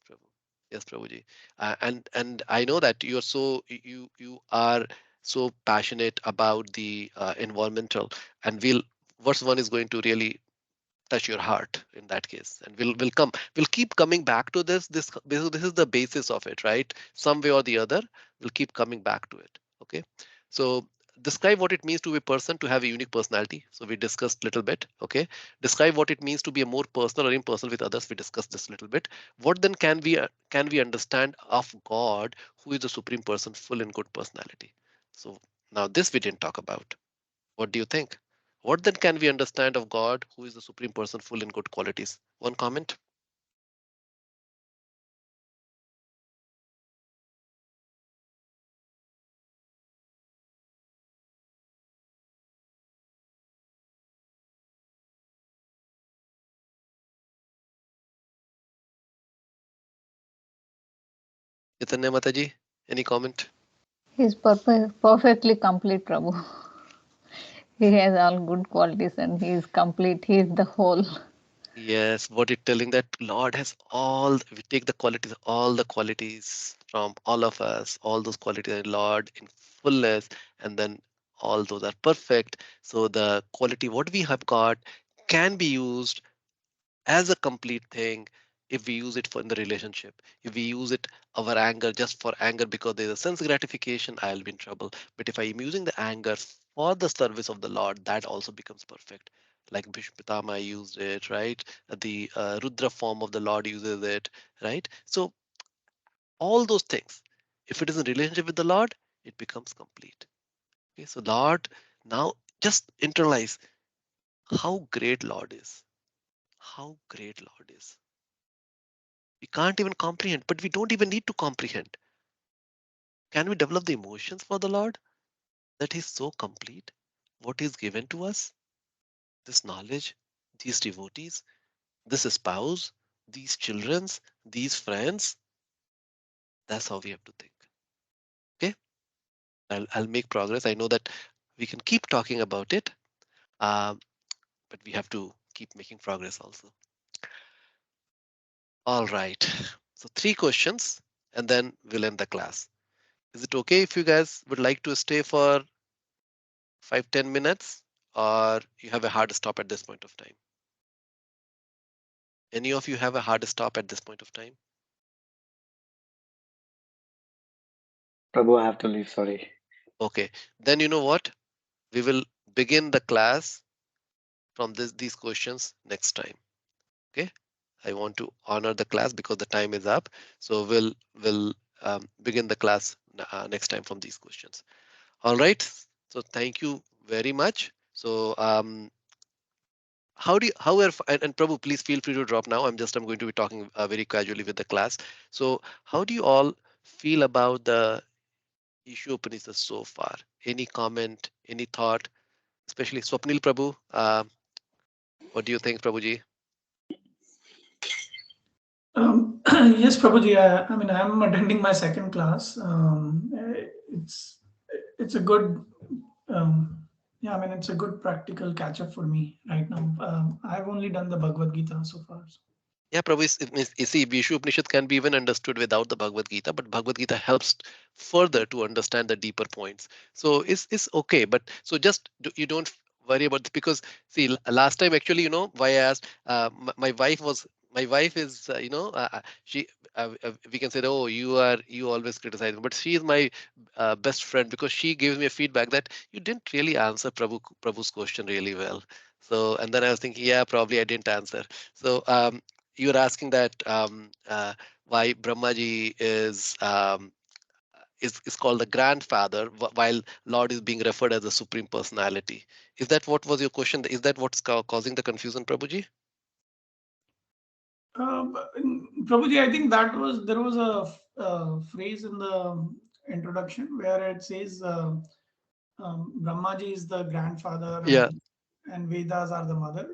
Prabhu. Yes, Prabhuji. And I know that you're so you are so passionate about the environmental, and verse one is going to really touch your heart in that case, and we'll keep coming back to this is the basis of it, right? Some way or the other, we'll keep coming back to it. Okay, so describe what it means to be a person to have a unique personality. So we discussed a little bit. Okay, describe what it means to be a more personal or impersonal with others. We discussed this a little bit. What then can we understand of God, who is the supreme person, full in good personality? So now this we didn't talk about. What do you think? What then can we understand of God, who is the supreme person, full in good qualities? One comment. Chaitanya Mataji, any comment? He's perfectly complete, Prabhu. He has all good qualities and he is complete. He is the whole. Yes, what it telling that Lord has all, we take all the qualities from all of us, all those qualities in Lord in fullness, and then all those are perfect. So the quality what we have got can be used as a complete thing if we use it for in the relationship. If we use it our anger just for anger because there's a sense gratification, I'll be in trouble. But if I'm using the anger for the service of the Lord, that also becomes perfect. Like Bhishma used it, right? The Rudra form of the Lord uses it, right? So all those things, if it is in relationship with the Lord, it becomes complete. Okay, so Lord, now just internalize how great Lord is. How great Lord is. We can't even comprehend, but we don't even need to comprehend. Can we develop the emotions for the Lord? That He's so complete. What is given to us, this knowledge, these devotees, this spouse, these childrens, these friends, that's how we have to think. Okay, I'll make progress. I know that we can keep talking about it, um, but we have to keep making progress also. All right. So 3 questions, and then we'll end the class. Is it okay if you guys would like to stay for 5-10 minutes, or you have a hard stop at this point of time? Any of you have a hard stop at this point of time? Prabhu, I have to leave. Sorry. Okay, then you know what? We will begin the class from these questions next time. Okay, I want to honor the class because the time is up. So we'll begin the class next time from these questions. All right. So thank you very much. So how do you, however, and Prabhu, please feel free to drop now. I'm going to be talking very casually with the class. So how do you all feel about the issue Upanishad so far? Any comment, any thought, especially Swapnil Prabhu? What do you think, Prabhuji? Yes, Prabhuji. I mean, I'm attending my second class. It's it's a good, um, yeah. I mean, it's a good practical catch up for me right now. I've only done the Bhagavad Gita so far. Yeah, Prabhu, you see, Vishu Upanishad can be even understood without the Bhagavad Gita, but Bhagavad Gita helps further to understand the deeper points. So it's okay, but so just you don't worry about this because see, last time actually, why I asked, my wife was. My wife is, she. We can say, oh, you always criticize me, but she is my best friend because she gives me a feedback that you didn't really answer Prabhu's question really well. So, and then I was thinking, yeah, probably I didn't answer. So, you're asking that why Brahmaji is called the grandfather while Lord is being referred as a supreme personality. Is that what was your question? Is that what's causing the confusion, Prabhuji? Prabhuji, I think there was phrase in the introduction where it says Brahmaji is the grandfather Yeah, and Vedas are the mother.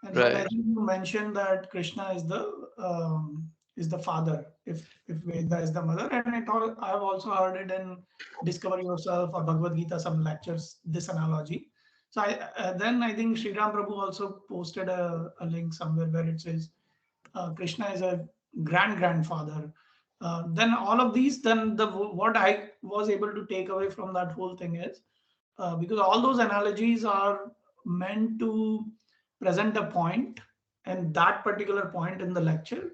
And but I right. think you mentioned that Krishna is the father if Veda is the mother. And I've also heard it in Discover Yourself or Bhagavad Gita, some lectures, this analogy. So then I think Sri Ram Prabhu also posted a link somewhere where it says Krishna is a grandfather. Then all of these, then the what I was able to take away from that whole thing is because all those analogies are meant to present a point and that particular point in the lecture.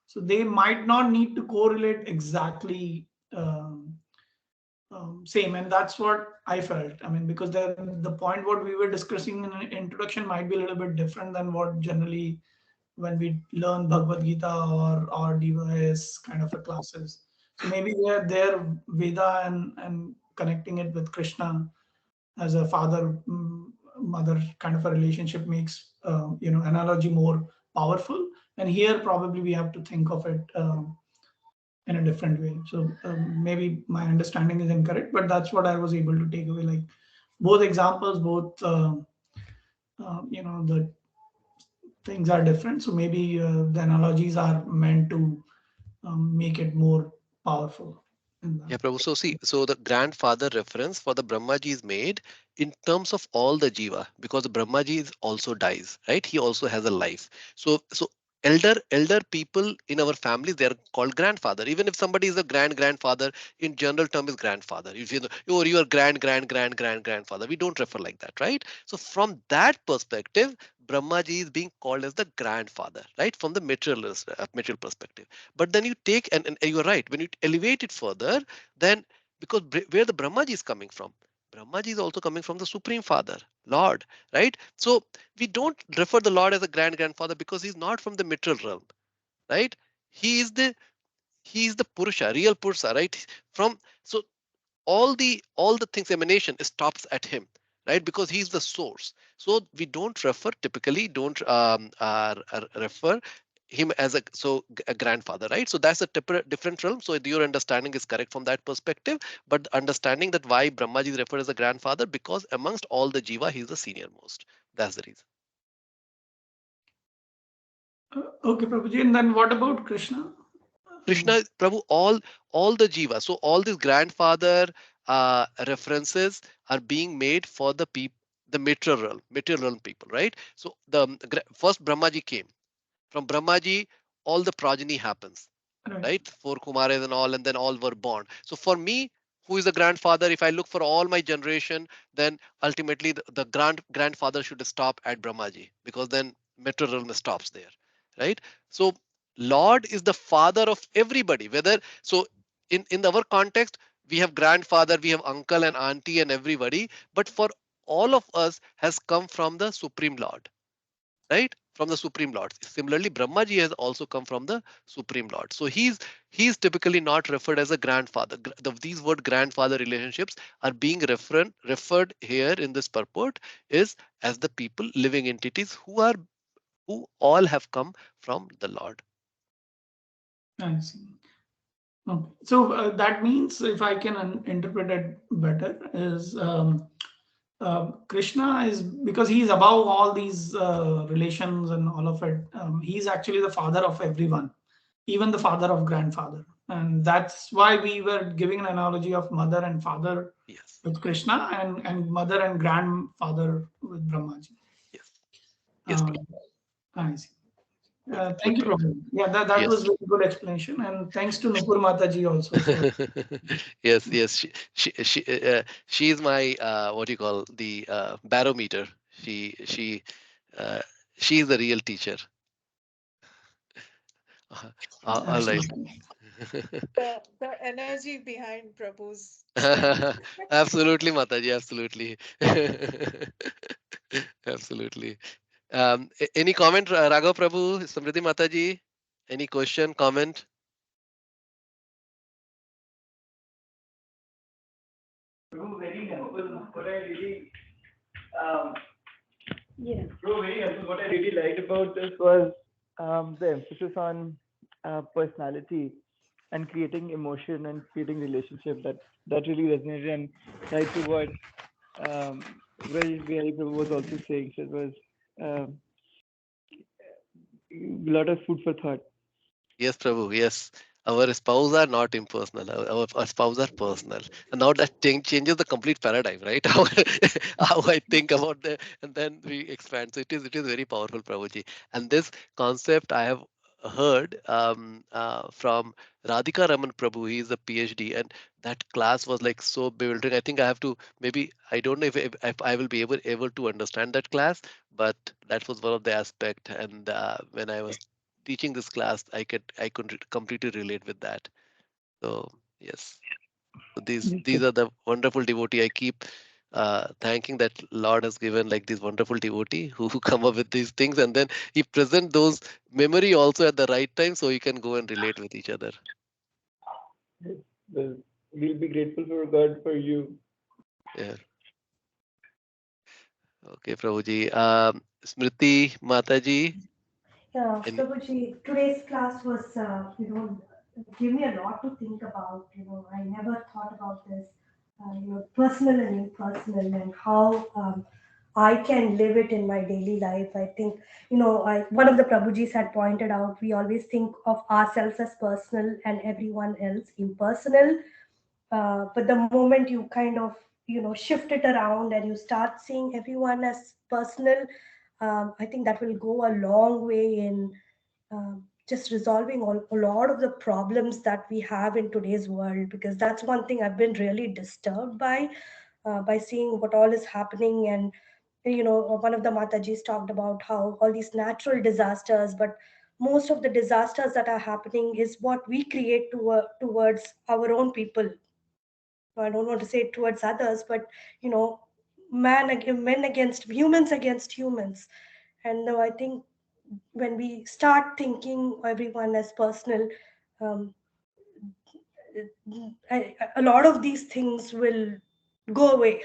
So they might not need to correlate exactly same, and that's what I felt. I mean, because the point what we were discussing in an introduction might be a little bit different than what generally when we learn Bhagavad Gita or DYS kind of a classes. So maybe their Veda and connecting it with Krishna as a father mother kind of a relationship makes analogy more powerful. And here probably we have to think of it in a different way. So maybe my understanding is incorrect, but that's what I was able to take away. Like both examples, both the things are different. So maybe the analogies are meant to make it more powerful. Yeah, Prabhu. So see, so the grandfather reference for the Brahmaji is made in terms of all the jiva, because the Brahmaji is also dies, right? He also has a life. So elder people in our families, they are called grandfather. Even if somebody is a grandfather, in general term is grandfather. If you know, or your grandfather, we don't refer like that, right? So from that perspective, Brahmaji is being called as the grandfather, right? From the material perspective. But then you take and you're right, when you elevate it further, then because where the Brahmaji is coming from, Brahmaji is also coming from the Supreme Father, Lord, right? So we don't refer the Lord as a grandfather because he's not from the material realm, right? He is the Purusha, real Purusha, right? From so all the things emanation stops at him, right? Because he's the source. So we don't refer, typically don't refer him as a grandfather, right? So that's a different realm. So your understanding is correct from that perspective, but understanding that why Brahmaji is referred as a grandfather, because amongst all the jiva he's the senior most. That's the reason. Okay, Prabhuji. And then what about Krishna? Krishna is Prabhu, all the jiva. So all these grandfather references are being made for the people, the material realm people, right? So the first Brahmaji came. From Brahmaji, all the progeny happens, Right. right? Four Kumaras and all, and then all were born. So for me, who is the grandfather? If I look for all my generation, then ultimately the grandfather should stop at Brahmaji, because then material realm stops there, right? So Lord is the father of everybody. Whether so in our context, we have grandfather, we have uncle and auntie and everybody, but for all of us has come from the Supreme Lord, right? From the Supreme Lord. Similarly, Brahmaji has also come from the Supreme Lord. So he's typically not referred as a grandfather. These word grandfather relationships are being referred here in this purport is as the people, living entities who all have come from the Lord. I see. Okay. So that means, if I can interpret it better, is Krishna is, because he's above all these relations and all of it. He's actually the father of everyone, even the father of grandfather, and that's why we were giving an analogy of mother and father Yes. with Krishna and mother and grandfather with Brahmaji. Yes. Yes, Prabhu. I see. Good, Thank you, Prabhu. Prabhu. Yeah, that was Yes. very good explanation, and thanks to Nupur Mataji also for. Yes. She is my what do you call the barometer. Uh, she is the real teacher. Uh, all right. Absolutely. The energy behind Prabhu's speech. Absolutely, Mataji. Absolutely. Absolutely. Any comment, Raghav Prabhu, Samriddhi Mataji? Any question, comment? Very helpful. What I really, Yeah. very helpful. What I really liked about this was the emphasis on personality and creating emotion and creating relationship. That really resonated, and right to what Vraj Prabhu was also saying. So it was a lot of food for thought. Yes, Prabhu. Yes. Our spouse are not impersonal. Our spouse are personal. And now that changes the complete paradigm, right? How I think about the, and then we expand. So it is very powerful, Prabhuji. And this concept I have heard from Radhika Raman Prabhu. He is a PhD, and that class was like so bewildering. I think I have to, maybe I don't know if I will be able to understand that class, but that was one of the aspect. And when I was teaching this class, I could completely relate with that. So yes, so these are the wonderful devotee. I keep thanking that Lord has given like these wonderful devotee who come up with these things, and then he present those memory also at the right time, so you can go and relate with each other. Yes. Well, we'll be grateful for God for you. Yeah. Okay, Prabhuji. Smriti Mataji. Yeah, Any, Prabhuji, today's class was, gave me a lot to think about. I never thought about this, personal and impersonal, and how I can live it in my daily life. I think, one of the Prabhujis had pointed out, we always think of ourselves as personal and everyone else impersonal. But the moment you kind of, shift it around and you start seeing everyone as personal, I think that will go a long way in just resolving a lot of the problems that we have in today's world, because that's one thing I've been really disturbed by seeing what all is happening. And one of the Matajis talked about how all these natural disasters, but most of the disasters that are happening is what we create towards our own people. I don't want to say it towards others, but you know, men against humans against humans. And I think when we start thinking everyone as personal, um, a lot of these things will go away.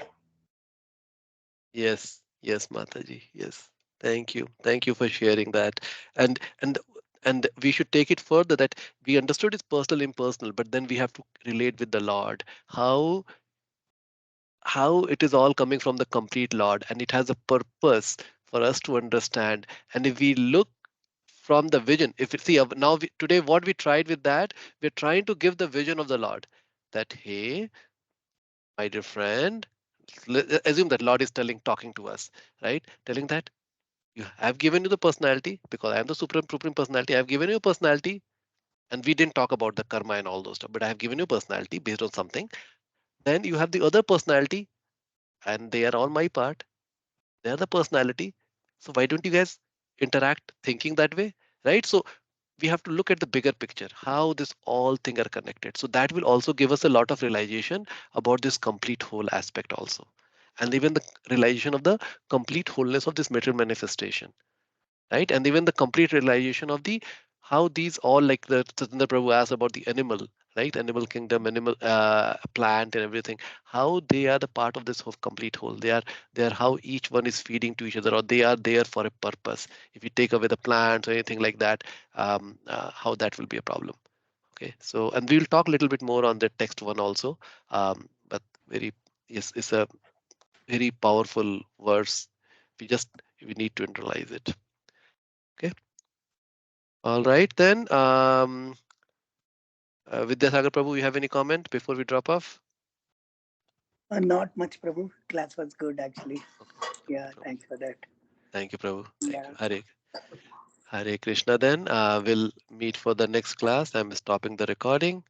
yes, yes, Mataji. Yes. Thank you. Thank you for sharing that. And and and we should take it further that we understood it's personal, impersonal, but then we have to relate with the Lord. How it is all coming from the complete Lord, and it has a purpose for us to understand. And if we look from the vision, if it, see now today what we tried with that, we're trying to give the vision of the Lord, that hey, my dear friend, assume that Lord is talking to us, right? Telling that I've given you the personality because I am the supreme personality. I've given you a personality, and we didn't talk about the karma and all those stuff, but I have given you personality based on something. Then you have the other personality, and they are all my part. They are the personality. So why don't you guys interact thinking that way, right? So we have to look at the bigger picture, how this all thing are connected. So that will also give us a lot of realization about this complete whole aspect also, and even the realization of the complete wholeness of this material manifestation, right? And even the complete realization of the how these all, like the Satindra Prabhu asked about the animal, right? Animal kingdom, animal, plant, and everything. How they are the part of this whole complete whole. They are how each one is feeding to each other, or they are there for a purpose. If you take away the plants or anything like that, how that will be a problem. Okay, so and we'll talk a little bit more on the text one also. But very, yes, it's a very powerful verse. We need to internalize it. Okay. All right then. Vidyasagar Prabhu, you have any comment before we drop off? Not much, Prabhu. Class was good, actually. Okay. Okay, Yeah, Prabhu. thanks for that. Thank you, Prabhu. Thank Yeah. you. Hare Krishna then. We'll meet for the next class. I'm stopping the recording.